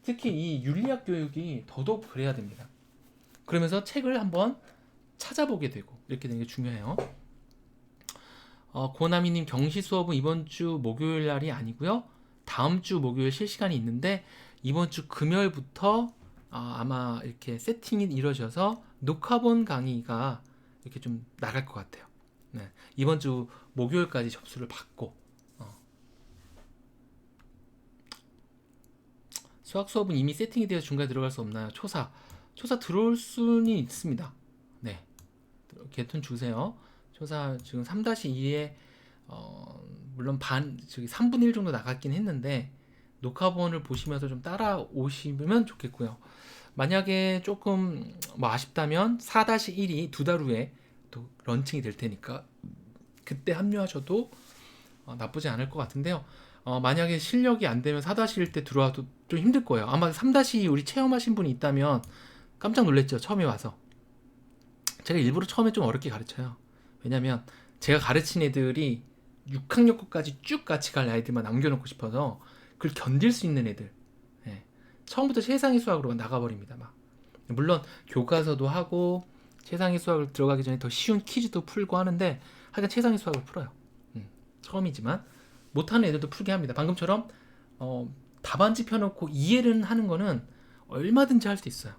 Speaker 1: 특히 이 윤리학 교육이 더더욱 그래야 됩니다. 그러면서 책을 한번 찾아보게 되고 이렇게 되는 게 중요해요. 고나미님, 경시 수업은 이번 주 목요일 날이 아니고요. 다음 주 목요일 실시간이 있는데 이번 주 금요일부터 아마 이렇게 세팅이 이루어져서 녹화본 강의가 이렇게 좀 나갈 것 같아요. 네, 이번 주 목요일까지 접수를 받고 수학 수업은 이미 세팅이 되어 중간에 들어갈 수 없나요? 초사 들어올 수는 있습니다. 네, 개톤 주세요. 초사 지금 3-2에 물론 저기 3분의 1 정도 나갔긴 했는데 녹화본을 보시면서 좀 따라오시면 좋겠고요. 만약에 조금 뭐 아쉽다면 4-1이 2달 후에 또 런칭이 될 테니까 그때 합류하셔도 나쁘지 않을 것 같은데요. 만약에 실력이 안 되면 4-1 때 들어와도 좀 힘들 거예요. 아마 3-2 우리 체험하신 분이 있다면 깜짝 놀랐죠. 처음에 와서. 제가 일부러 처음에 좀 어렵게 가르쳐요. 왜냐면 제가 가르친 애들이 6학년 거까지 쭉 같이 갈 아이들만 남겨놓고 싶어서 그걸 견딜 수 있는 애들. 예. 처음부터 최상위 수학으로 나가버립니다. 막. 물론 교과서도 하고 최상위 수학을 들어가기 전에 더 쉬운 퀴즈도 풀고 하는데 하여간 최상위 수학을 풀어요. 처음이지만 못하는 애들도 풀게 합니다. 방금처럼 답안지 펴놓고 이해를 하는 거는 얼마든지 할 수 있어요.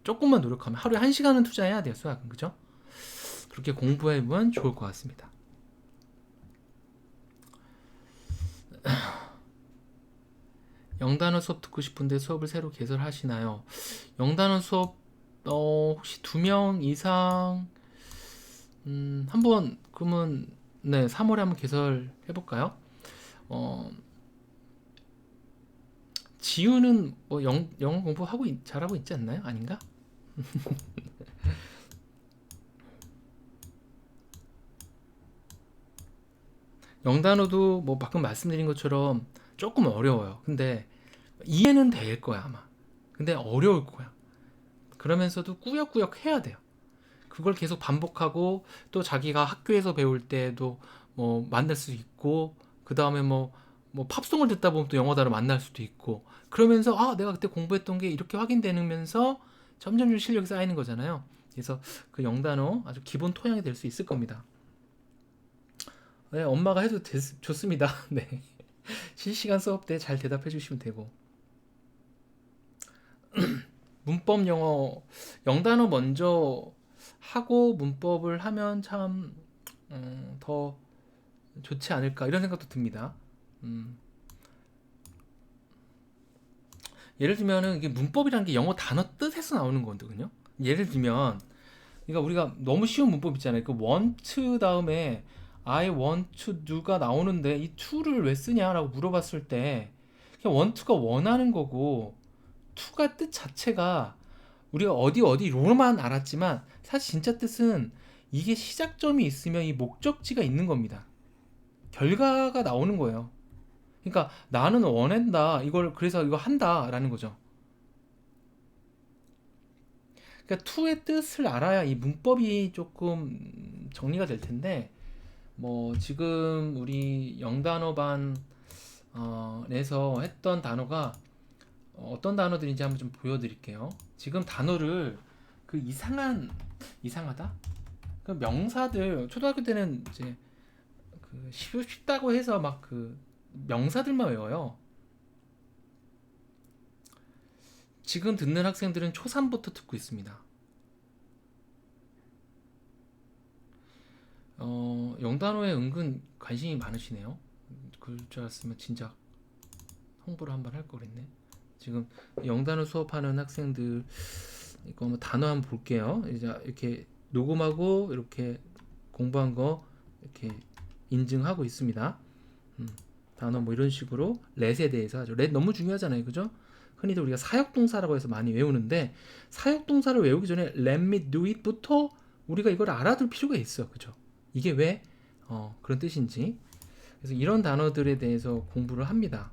Speaker 1: 조금만 노력하면 하루에 1시간은 투자해야 돼요. 수학은. 그죠? 그렇게 공부해보면 좋을 것 같습니다. 영단어 수업 듣고 싶은데 수업을 새로 개설하시나요? 영단어 수업 혹시 2명 이상 한번 그러면 네 3월에 한번 개설해볼까요? 지우는 뭐 영어 공부하고 잘하고 있지 않나요? 아닌가? 영단어도 뭐 방금 말씀드린 것처럼 조금 어려워요. 근데 이해는 될 거야 아마. 근데 어려울 거야. 그러면서도 꾸역꾸역 해야 돼요. 그걸 계속 반복하고 또 자기가 학교에서 배울 때도 뭐 만날 수 있고 그 다음에 뭐 팝송을 듣다 보면 또 영어 단어 만날 수도 있고 그러면서 내가 그때 공부했던 게 이렇게 확인되면서 점점 실력이 쌓이는 거잖아요. 그래서 그 영단어 아주 기본 토양이 될 수 있을 겁니다. 네, 엄마가 해도 좋습니다. 네. 실시간 수업 때 잘 대답해 주시면 되고. 문법 영어 영단어 먼저 하고 문법을 하면 참 더 좋지 않을까 이런 생각도 듭니다. 예를 들면은 이게 문법이라는 게 영어 단어 뜻에서 나오는 거거든요. 예를 들면 그러니까 우리가 너무 쉬운 문법 있잖아요. 그 want 다음에 I want to do가 나오는데 이 to를 왜 쓰냐라고 물어봤을 때 그냥 want가 원하는 거고 to가 뜻 자체가 우리가 어디로만 알았지만 사실 진짜 뜻은 이게 시작점이 있으면 이 목적지가 있는 겁니다. 결과가 나오는 거예요. 그러니까 나는 원한다. 그래서 이거 한다라는 거죠. 그러니까 to의 뜻을 알아야 이 문법이 조금 정리가 될 텐데 뭐 지금 우리 영단어반 에서 했던 단어가 어떤 단어들인지 한번 좀 보여드릴게요. 지금 단어를 그 이상하다? 그 명사들 초등학교 때는 이제 그 쉽다고 해서 막 그 명사들만 외워요. 지금 듣는 학생들은 초3부터 듣고 있습니다. 영단어에 은근 관심이 많으시네요. 그럴 줄 알았으면 진짜 홍보를 한번 할 걸 그랬네. 지금 영단어 수업하는 학생들 이거 한번 단어 한번 볼게요. 이제 이렇게 녹음하고 이렇게 공부한 거 이렇게 인증하고 있습니다. 단어 뭐 이런 식으로 렛에 대해서 하죠. 렛 너무 중요하잖아요, 그죠? 흔히들 우리가 사역동사라고 해서 많이 외우는데 사역동사를 외우기 전에 let me do it부터 우리가 이걸 알아둘 필요가 있어, 그죠? 이게 왜 그런 뜻인지. 그래서 이런 단어들에 대해서 공부를 합니다.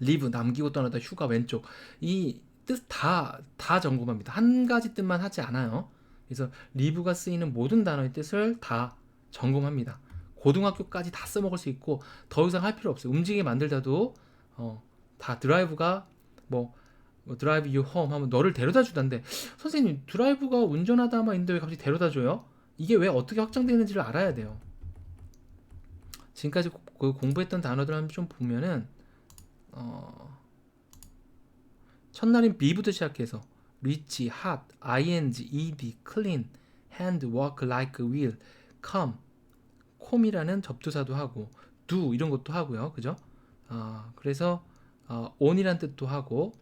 Speaker 1: live 남기고 떠나다, 휴가 왼쪽, 이 뜻 다 점검합니다. 한 가지 뜻만 하지 않아요. 그래서 live가 쓰이는 모든 단어의 뜻을 다 점검합니다. 고등학교까지 다 써먹을 수 있고 더 이상 할 필요 없어요. 움직이게 만들자도 다 드라이브가 뭐 드라이브 유 홈 하면 너를 데려다 주던데, 선생님 드라이브가 운전하다만 있는데 왜 갑자기 데려다 줘요? 이게 왜 어떻게 확장되는지를 알아야 돼요. 지금까지 공부했던 단어들 한번 좀 보면은 첫날인 be부터 시작해서 reach, hot, ing, ed, clean, hand, walk like a wheel, come, com이라는 접두사도 하고 do 이런 것도 하고요, 그죠? 그래서 on이란 뜻도 하고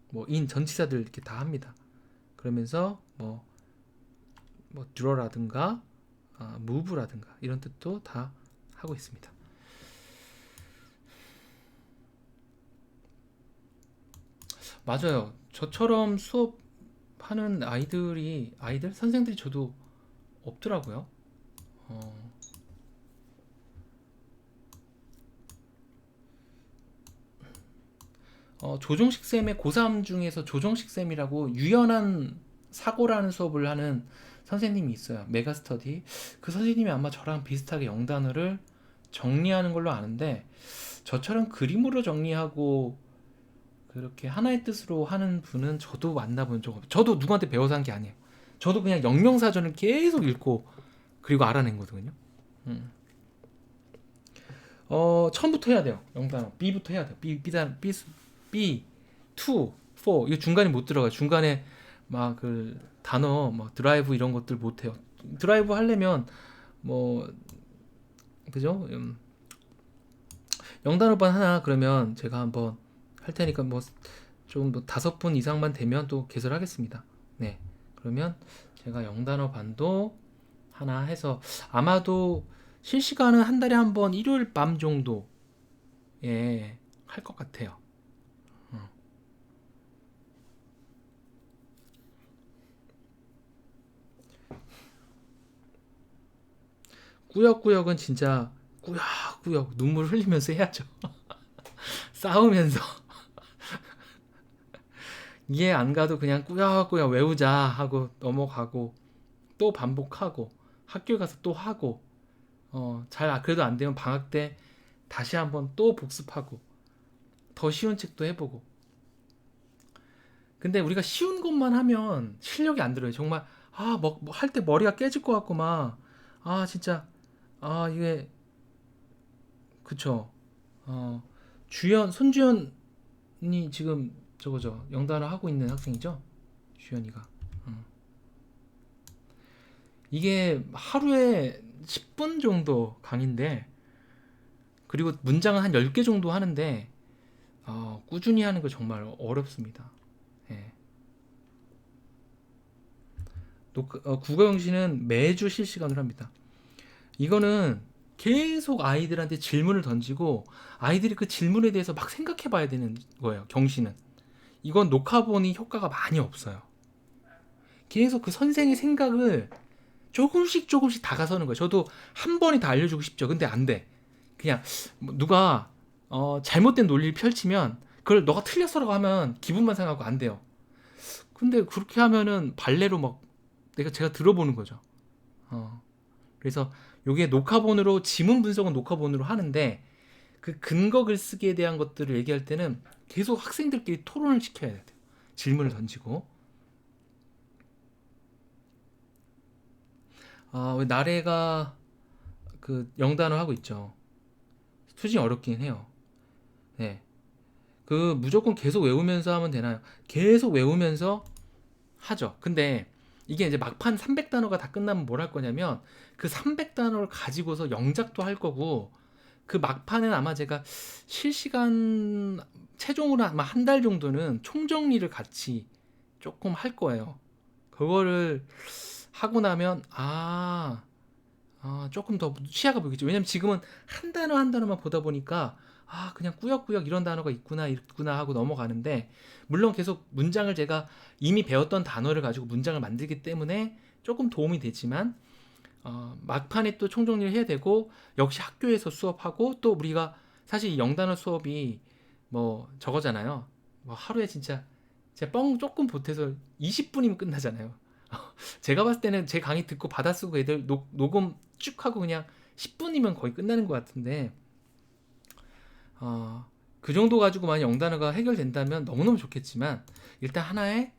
Speaker 1: 뭐 in 전치사들 이렇게 다 합니다. 그러면서 뭐 draw라든가 move라든가 이런 뜻도 다 하고 있습니다. 맞아요. 저처럼 수업하는 아이들 선생들이 저도 없더라고요. 조정식 쌤의 고3 중에서 조정식 쌤이라고 유연한 사고라는 수업을 하는 선생님이 있어요. 메가스터디. 그 선생님이 아마 저랑 비슷하게 영단어를 정리하는 걸로 아는데, 저처럼 그림으로 정리하고 그렇게 하나의 뜻으로 하는 분은 저도 만나본 적 없어요. 저도 누구한테 배워서 한 게 아니에요. 저도 그냥 영영사전을 계속 읽고 그리고 알아낸 거거든요. 음. 처음부터 해야 돼요. 영단어 B부터 해야 돼요. B, 2, 4 이거 중간에 못 들어가요. 중간에 막 그 단어 뭐 드라이브 이런 것들 못 해요. 드라이브 하려면 뭐 그죠? 영단어반 하나 그러면 제가 한번 할 테니까 뭐 좀 뭐 5분 이상만 되면 또 개설하겠습니다. 네. 그러면 제가 영단어 반도 하나 해서 아마도 실시간은 한 달에 한 번 일요일 밤 정도 할 것 같아요. 꾸역꾸역은 진짜 꾸역꾸역 눈물 흘리면서 해야죠. 싸우면서 이해 안 가도 그냥 꾸역꾸역 외우자 하고 넘어가고 또 반복하고 학교 가서 또 하고 그래도 안 되면 방학 때 다시 한번 또 복습하고 더 쉬운 책도 해보고. 근데 우리가 쉬운 것만 하면 실력이 안 들어요. 정말 뭐 할 때 머리가 깨질 것 같고 막 진짜 이게 그쵸. 손주연이 지금 저거죠. 영단어 하고 있는 학생이죠. 주연이가. 이게 하루에 10분 정도 강의인데, 그리고 문장은 한 10개 정도 하는데 꾸준히 하는 거 정말 어렵습니다. 예. 국어영시는 매주 실시간으로 합니다. 이거는 계속 아이들한테 질문을 던지고 아이들이 그 질문에 대해서 막 생각해 봐야 되는 거예요. 경시는. 이건 녹화본이 효과가 많이 없어요. 계속 그 선생의 생각을 조금씩 다가서는 거예요. 저도 한 번에 다 알려주고 싶죠. 근데 안 돼. 그냥 누가 잘못된 논리를 펼치면 그걸 너가 틀렸어라고 하면 기분만 상하고 안 돼요. 근데 그렇게 하면은 발레로 막 제가 들어보는 거죠. 그래서 요게 녹화본으로, 지문 분석은 녹화본으로 하는데 그 근거 글쓰기에 대한 것들을 얘기할 때는 계속 학생들끼리 토론을 시켜야 돼요. 질문을 던지고. 왜 나래가 그 영단어 하고 있죠. 수준이 어렵긴 해요. 네. 무조건 계속 외우면서 하면 되나요? 계속 외우면서 하죠. 근데 이게 이제 막판 300단어가 다 끝나면 뭘 할 거냐면 그 300단어를 가지고서 영작도 할 거고 그 막판은 아마 제가 실시간 최종으로 아마 한 달 정도는 총정리를 같이 조금 할 거예요. 그거를 하고 나면 조금 더 시야가 보이겠죠. 왜냐면 지금은 한 단어 한 단어만 보다 보니까 그냥 꾸역꾸역 이런 단어가 있구나 하고 넘어가는데, 물론 계속 문장을 제가 이미 배웠던 단어를 가지고 문장을 만들기 때문에 조금 도움이 되지만 막판에 또 총정리를 해야 되고, 역시 학교에서 수업하고, 또 우리가 사실 이 영단어 수업이 뭐 저거잖아요. 뭐 하루에 진짜 뻥 조금 보태서 20분이면 끝나잖아요. 제가 봤을 때는 제 강의 듣고 받아쓰고 애들 녹음 쭉 하고 그냥 10분이면 거의 끝나는 것 같은데, 그 정도 가지고만 영단어가 해결된다면 너무너무 좋겠지만, 일단 하나의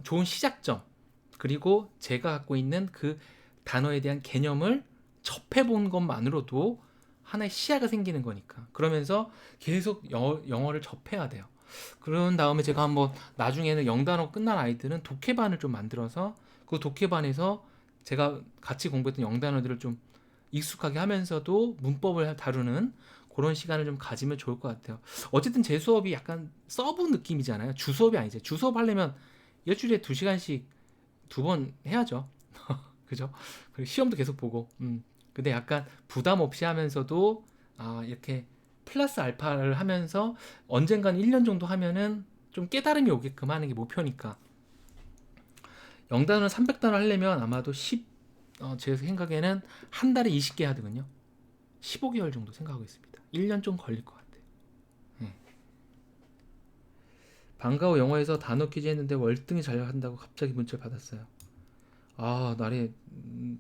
Speaker 1: 좋은 시작점, 그리고 제가 갖고 있는 그 단어에 대한 개념을 접해본 것만으로도 하나의 시야가 생기는 거니까. 그러면서 계속 영어를 접해야 돼요. 그런 다음에 제가 한번 나중에는 영단어 끝난 아이들은 독해반을 좀 만들어서 그 독해반에서 제가 같이 공부했던 영단어들을 좀 익숙하게 하면서도 문법을 다루는 그런 시간을 좀 가지면 좋을 것 같아요. 어쨌든 제 수업이 약간 서브 느낌이잖아요. 주 수업이 아니죠. 주 수업 하려면 일주일에 2시간씩 2번 해야죠. 그죠? 그리고 시험도 계속 보고. 근데 약간 부담 없이 하면서도 이렇게 플러스 알파를 하면서 언젠간 1년 정도 하면은 좀 깨달음이 오게끔 하는 게 목표니까. 영단어 300단어 하려면 아마도 제 생각에는 한 달에 20개 하거든요. 15개월 정도 생각하고 있습니다. 1년 좀 걸릴 것 같아요. 네. 방과후 영어에서 단어 퀴즈 했는데 월등히 잘 한다고 갑자기 문자를 받았어요. 나래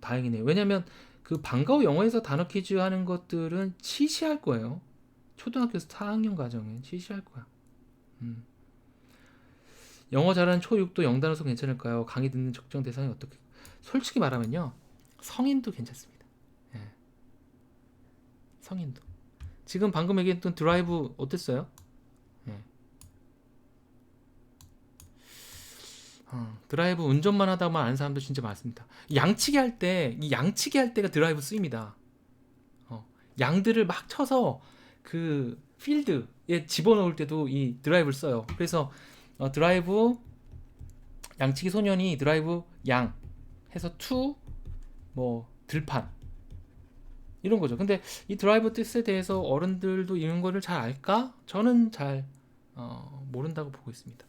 Speaker 1: 다행이네요. 왜냐면 그 방과후 영어에서 단어 퀴즈 하는 것들은 치시할 거예요. 초등학교 4학년 과정엔 치시할 거야. 음. 영어 잘하는 초6도 영단어서 괜찮을까요? 강의 듣는 적정 대상이 어떻게? 솔직히 말하면요, 성인도 괜찮습니다. 예, 성인도. 지금 방금 얘기했던 드라이브 어땠어요? 예. 드라이브 운전만 하다만 아는 사람도 진짜 많습니다. 양치기 할 때, 이 양치기 할 때가 드라이브 쓰입니다. 양들을 막 쳐서 그 필드에 집어넣을 때도 이 드라이브를 써요. 그래서 드라이브 양치기 소년이 드라이브 양 해서 투 뭐 들판 이런 거죠. 근데 이 드라이브 뜻에 대해서 어른들도 이런 거를 잘 알까? 저는 잘 모른다고 보고 있습니다.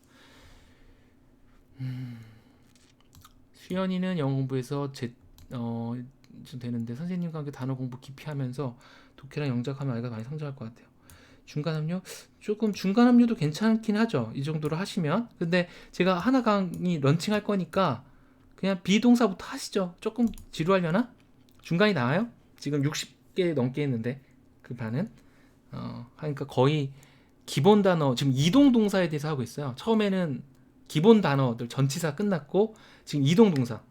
Speaker 1: 수연이는 영어 공부에서 좀 되는데 선생님과 함께 단어 공부 깊이 하면서 독해랑 영작하면 아이가 많이 성장할 것 같아요. 중간 합류? 조금 중간 합류도 괜찮긴 하죠. 이 정도로 하시면. 근데 제가 하나 강의 런칭할 거니까 그냥 비동사부터 하시죠. 조금 지루하려나? 중간이 나와요? 지금 60개 넘게 했는데 그 반은 하니까 거의 기본 단어, 지금 이동 동사에 대해서 하고 있어요. 처음에는 기본 단어들 전치사 끝났고 지금 이동 동사.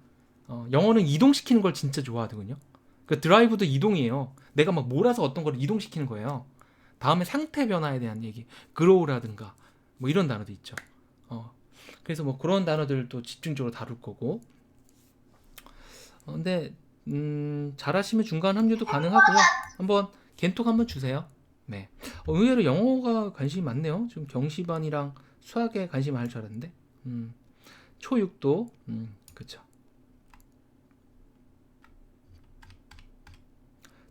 Speaker 1: 영어는 이동시키는 걸 진짜 좋아하거든요. 그 드라이브도 이동이에요. 내가 막 몰아서 어떤 걸 이동시키는 거예요. 다음에 상태 변화에 대한 얘기, grow라든가 뭐 이런 단어도 있죠. 그래서 뭐 그런 단어들도 집중적으로 다룰 거고. 근데 잘하시면 중간 합류도 가능하고요. 한번 겐톡 한번 주세요. 네. 의외로 영어가 관심이 많네요. 지금 경시반이랑 수학에 관심 많을 줄 알았는데. 초6도 그쵸.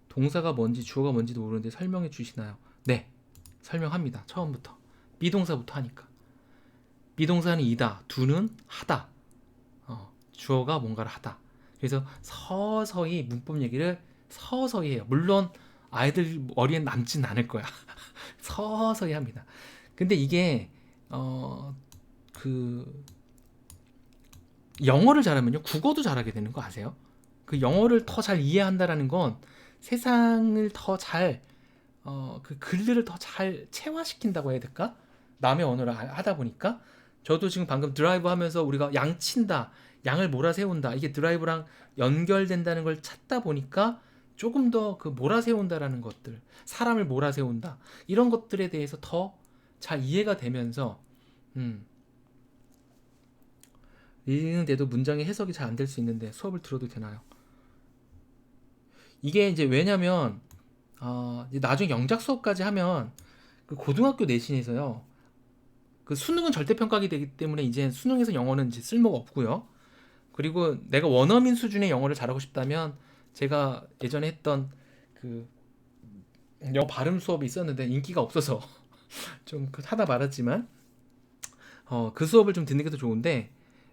Speaker 1: 동사가 뭔지 주어가 뭔지도 모르는데 설명해 주시나요? 네, 설명합니다. 처음부터 비동사부터 하니까. 비동사는 이다, 두는 하다, 주어가 뭔가를 하다. 그래서 서서히 문법 얘기를 서서히 해요. 물론 아이들 머리에 남진 않을 거야. 서서히 합니다. 근데 이게 그 영어를 잘하면요, 국어도 잘하게 되는 거 아세요? 그 영어를 더 잘 이해한다라는 건 세상을 더 잘, 그 글들을 더 잘 체화시킨다고 해야 될까? 남의 언어를 하다 보니까. 저도 지금 방금 드라이브 하면서 우리가 양친다, 양을 몰아세운다, 이게 드라이브랑 연결된다는 걸 찾다 보니까 조금 더 그 몰아세운다라는 것들, 사람을 몰아세운다, 이런 것들에 대해서 더 잘 이해가 되면서, 읽는데도 문장의 해석이 잘 안 될 수 있는데 수업을 들어도 되나요? 이게 이제 왜냐면 이제 나중에 영작 수업까지 하면 그 고등학교 내신에서요. 그 수능은 절대평가가 되기 때문에 이제 수능에서 영어는 이제 쓸모가 없고요. 그리고 내가 원어민 수준의 영어를 잘하고 싶다면 제가 예전에 했던 그 영어 발음 수업이 있었는데 인기가 없어서 좀 하다 말았지만 그 수업을 좀 듣는 게 더 좋은데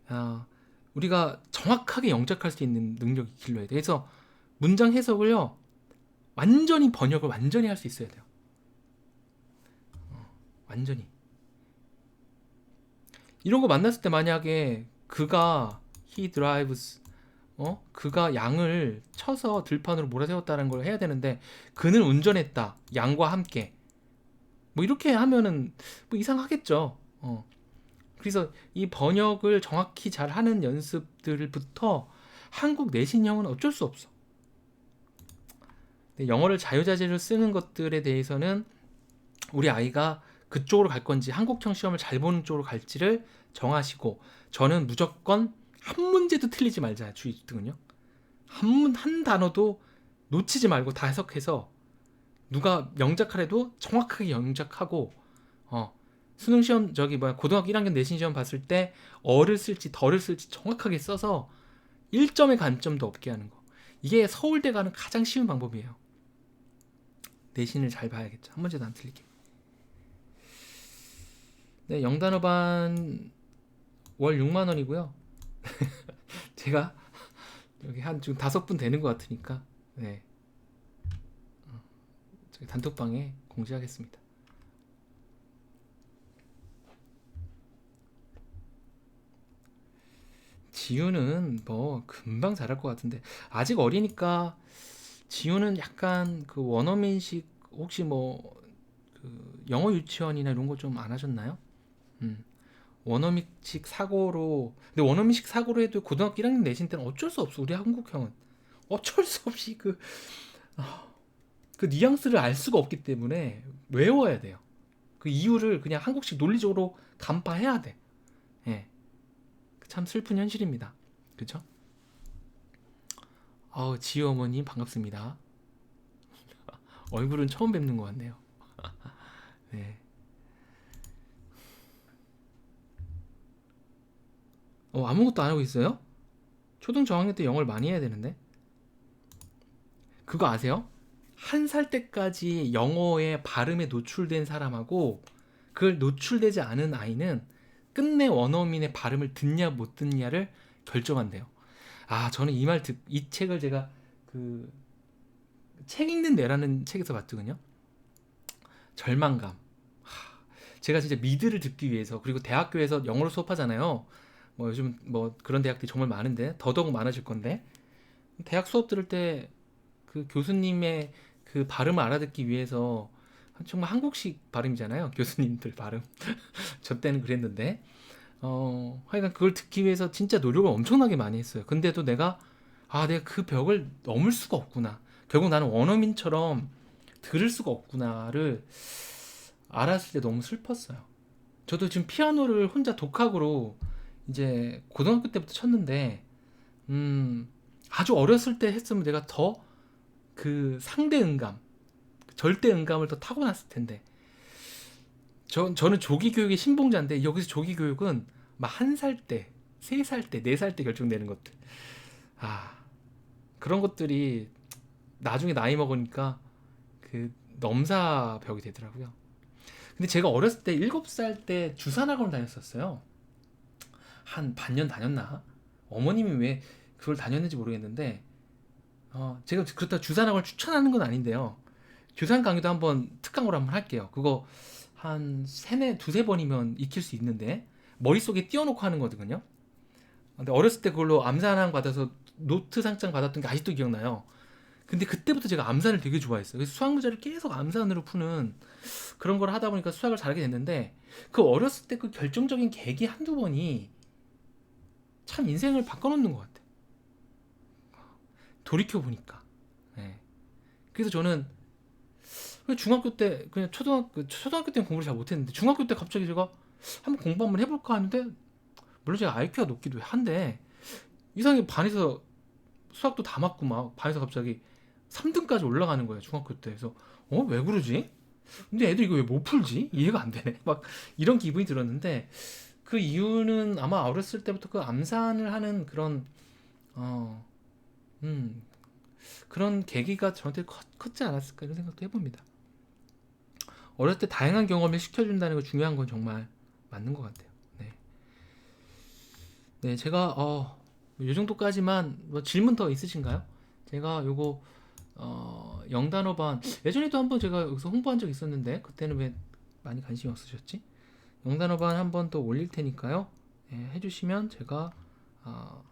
Speaker 1: 어, 우리가 정확하게 영작할 수 있는 능력이 길러야 돼. 그래서 문장 해석을요 완전히 번역을 완전히 할 수 있어야 돼요. 완전히 이런 거 만났을 때 만약에 그가 he drives 그가 양을 쳐서 들판으로 몰아세웠다는 걸 해야 되는데 그는 운전했다 양과 함께 뭐 이렇게 하면은 뭐 이상하겠죠. 그래서 이 번역을 정확히 잘 하는 연습들부터 한국 내신형은 어쩔 수 없어. 영어를 자유자재로 쓰는 것들에 대해서는 우리 아이가 그쪽으로 갈 건지 한국형 시험을 잘 보는 쪽으로 갈지를 정하시고 저는 무조건 한 문제도 틀리지 말자 주의거든요. 한 단어도 놓치지 말고 다 해석해서 누가 영작하래도 정확하게 영작하고 수능 시험 고등학교 1학년 내신 시험 봤을 때 어를 쓸지 덜을 쓸지 정확하게 써서 1점의 감점도 없게 하는 거. 이게 서울대 가는 가장 쉬운 방법이에요. 내신을 잘 봐야겠죠. 한 문제도 안 틀리게. 네, 영단어반 월 6만 원이고요. 제가 여기 한 지금 5분 되는 것 같으니까 네. 저기 단톡방에 공지하겠습니다. 지우는 뭐 금방 잘할 것 같은데 아직 어리니까 지우는 약간 그 원어민식 혹시 뭐 그 영어 유치원이나 이런 거 좀 안 하셨나요? 원어민식 사고로 근데 원어민식 사고로 해도 고등학교 1학년 내신 때는 어쩔 수 없어. 우리 한국형은 어쩔 수 없이 그 뉘앙스를 알 수가 없기 때문에 외워야 돼요. 그 이유를 그냥 한국식 논리적으로 간파해야 돼. 예. 참 슬픈 현실입니다. 그쵸? 지우 어머님 반갑습니다. 얼굴은 처음 뵙는 것 같네요. 네. 아무것도 안 하고 있어요? 초등 저학년 때 영어를 많이 해야 되는데. 그거 아세요? 1살 때까지 영어의 발음에 노출된 사람하고 그걸 노출되지 않은 아이는 끝내 원어민의 발음을 듣냐 못 듣냐를 결정한대요. 저는 이 책을 제가 그 책 읽는 뇌라는 책에서 봤거든요. 절망감. 제가 진짜 미드를 듣기 위해서 그리고 대학교에서 영어를 수업하잖아요. 뭐 요즘 뭐 그런 대학들이 정말 많은데 더더욱 많아질 건데 대학 수업 들을 때 그 교수님의 그 발음을 알아듣기 위해서 정말 한국식 발음이잖아요. 교수님들 발음. 저 때는 그랬는데 하여간 그걸 듣기 위해서 진짜 노력을 엄청나게 많이 했어요. 근데도 내가 그 벽을 넘을 수가 없구나. 결국 나는 원어민처럼 들을 수가 없구나를 알았을 때 너무 슬펐어요. 저도 지금 피아노를 혼자 독학으로 이제 고등학교 때부터 쳤는데 아주 어렸을 때 했으면 내가 더 그 상대 음감, 절대 음감을 더 타고났을 텐데 저는 조기 교육의 신봉자인데 여기서 조기 교육은 막 1살 때, 3살 때, 4살 때 결정되는 것들. 그런 것들이 나중에 나이 먹으니까 그 넘사벽이 되더라고요. 근데 제가 어렸을 때 7살 때 주산학원을 다녔었어요. 한 반년 다녔나? 어머님이 왜 그걸 다녔는지 모르겠는데 제가 그렇다고 주산학원을 추천하는 건 아닌데요. 교산 강의도 한번 특강으로 한번 할게요. 그거 한 두세 번이면 익힐 수 있는데 머릿속에 띄워놓고 하는 거거든요. 근데 어렸을 때 그걸로 암산항 받아서 노트 상장 받았던 게 아직도 기억나요. 근데 그때부터 제가 암산을 되게 좋아했어요. 그래서 수학 문제를 계속 암산으로 푸는 그런 걸 하다 보니까 수학을 잘하게 됐는데 그 어렸을 때 그 결정적인 계기 한두 번이 참 인생을 바꿔놓는 것 같아요. 돌이켜보니까. 네. 그래서 저는 중학교 때 그냥 초등학교 때는 공부를 잘 못했는데 중학교 때 갑자기 제가 한번 공부 한번 해볼까 하는데 물론 제가 IQ가 높기도 한데 이상하게 반에서 수학도 다 맞고 막 반에서 갑자기 3등까지 올라가는 거예요 중학교 때. 그래서 왜 그러지? 근데 애들 이거 왜 못 풀지? 이해가 안 되네. 막 이런 기분이 들었는데 그 이유는 아마 어렸을 때부터 그 암산을 하는 그런 어, 음, 그런 계기가 저한테 컸지 않았을까 이런 생각도 해봅니다. 어렸을 때 다양한 경험을 시켜준다는 거 중요한 건 정말 맞는 것 같아요. 네, 네 제가 이 정도까지만 뭐 질문 더 있으신가요? 제가 요거 영단어반 예전에도 한번 제가 여기서 홍보한 적 있었는데 그때는 왜 많이 관심이 없으셨지? 영단어반 한번 더 올릴 테니까요. 예, 해주시면 제가 어,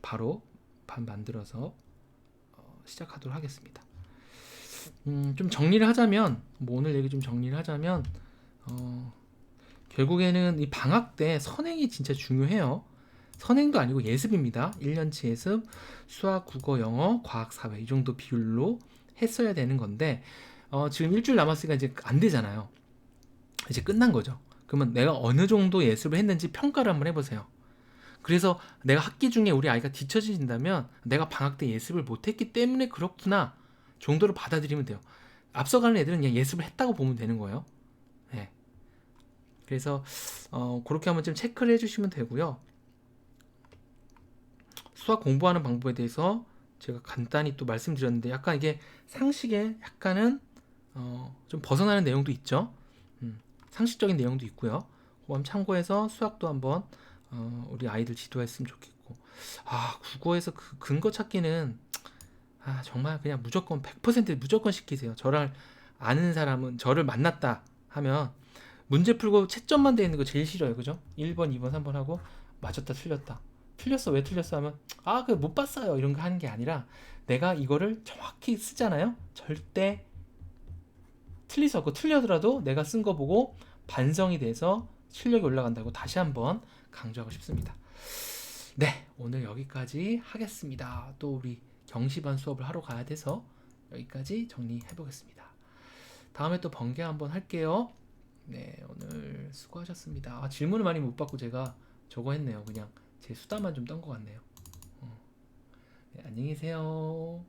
Speaker 1: 바로 반 만들어서 시작하도록 하겠습니다. 좀 정리를 하자면 뭐 오늘 얘기 좀 정리를 하자면 어, 결국에는 이 방학 때 선행이 진짜 중요해요. 선행도 아니고 예습입니다. 1년치 예습, 수학, 국어, 영어, 과학, 사회 이 정도 비율로 했어야 되는 건데 지금 일주일 남았으니까 이제 안 되잖아요. 이제 끝난 거죠. 그러면 내가 어느 정도 예습을 했는지 평가를 한번 해보세요. 그래서 내가 학기 중에 우리 아이가 뒤처진다면 내가 방학 때 예습을 못했기 때문에 그렇구나 정도로 받아들이면 돼요. 앞서가는 애들은 그냥 예습을 했다고 보면 되는 거예요. 네. 그래서 그렇게 한번 좀 체크를 해주시면 되고요. 수학 공부하는 방법에 대해서 제가 간단히 또 말씀드렸는데 약간 이게 상식에 약간은 좀 벗어나는 내용도 있죠. 상식적인 내용도 있고요. 그거 참고해서 수학도 한번 우리 아이들 지도했으면 좋겠고 국어에서 그 근거 찾기는 정말 그냥 무조건 100% 무조건 시키세요. 저를 아는 사람은 저를 만났다 하면 문제 풀고 채점만 돼 있는 거 제일 싫어요. 그죠? 1번, 2번, 3번 하고 맞았다 틀렸다. 틀렸어 왜 틀렸어 하면 그 못 봤어요 이런 거 하는 게 아니라 내가 이거를 정확히 쓰잖아요. 절대 틀릴 수 없고 틀려더라도 내가 쓴 거 보고 반성이 돼서 실력이 올라간다고 다시 한번 강조하고 싶습니다. 네, 오늘 여기까지 하겠습니다. 또 우리 경시반 수업을 하러 가야 돼서 여기까지 정리해 보겠습니다. 다음에 또 번개 한번 할게요. 네, 오늘 수고하셨습니다. 질문을 많이 못 받고 제가 저거 했네요. 그냥 제 수다만 좀 떤 것 같네요. 네, 안녕히 계세요.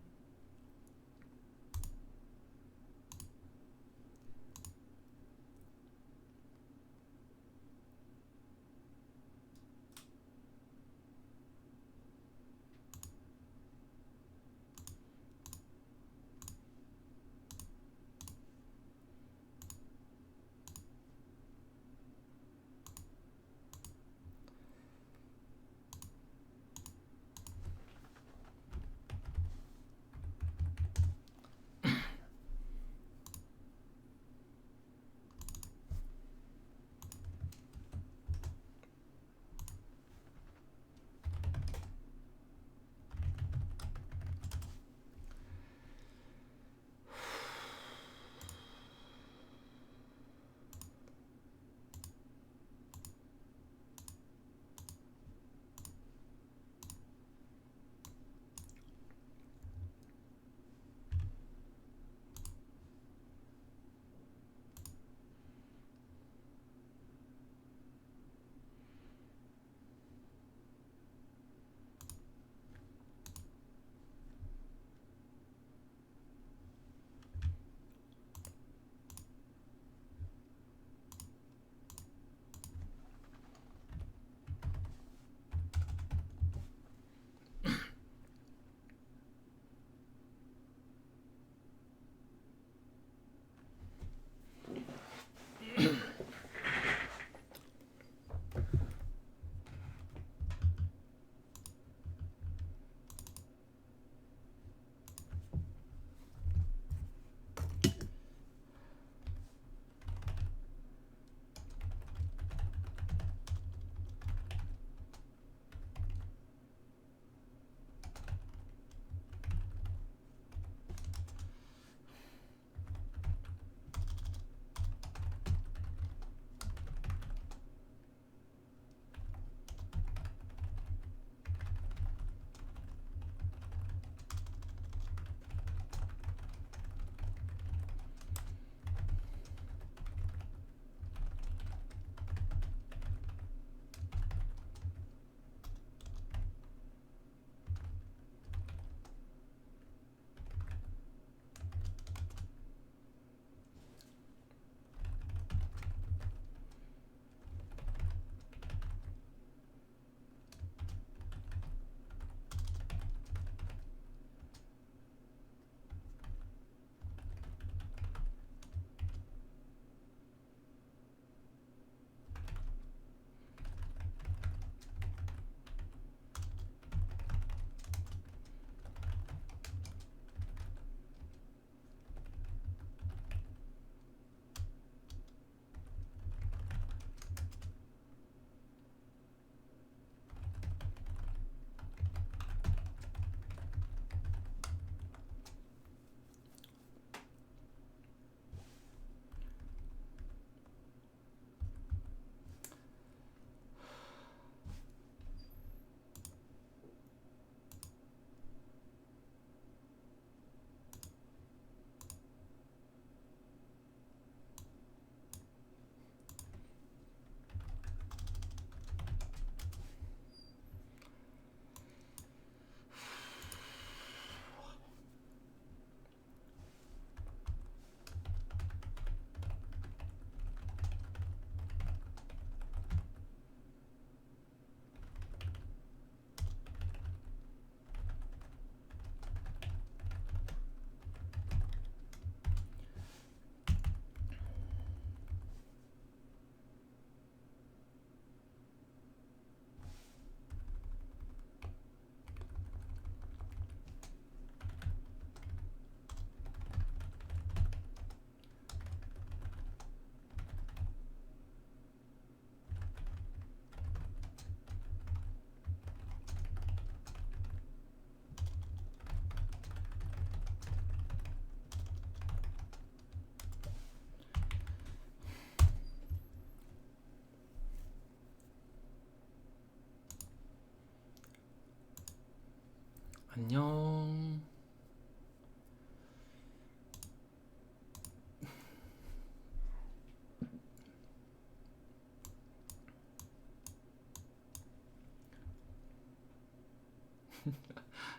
Speaker 1: 안녕.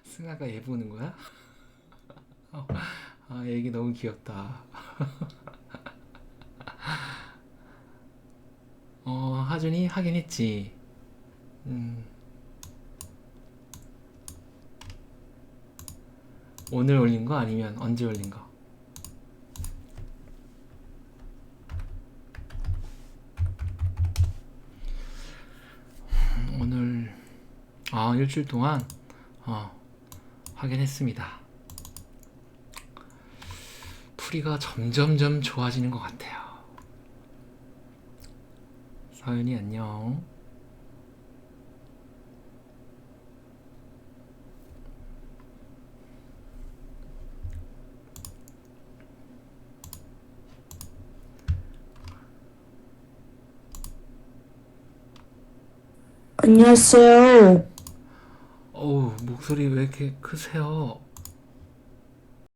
Speaker 1: 승아가 얘 보는 거야? 아, 얘기 너무 귀엽다. 하준이 하긴 했지. 음, 오늘 올린 거 아니면 언제 올린 거? 오늘, 일주일 동안, 어, 하긴 했습니다. 풀이가 점점점 좋아지는 것 같아요. 서윤이 안녕.
Speaker 2: 안녕하세요.
Speaker 1: 어우, 목소리 왜 이렇게 크세요?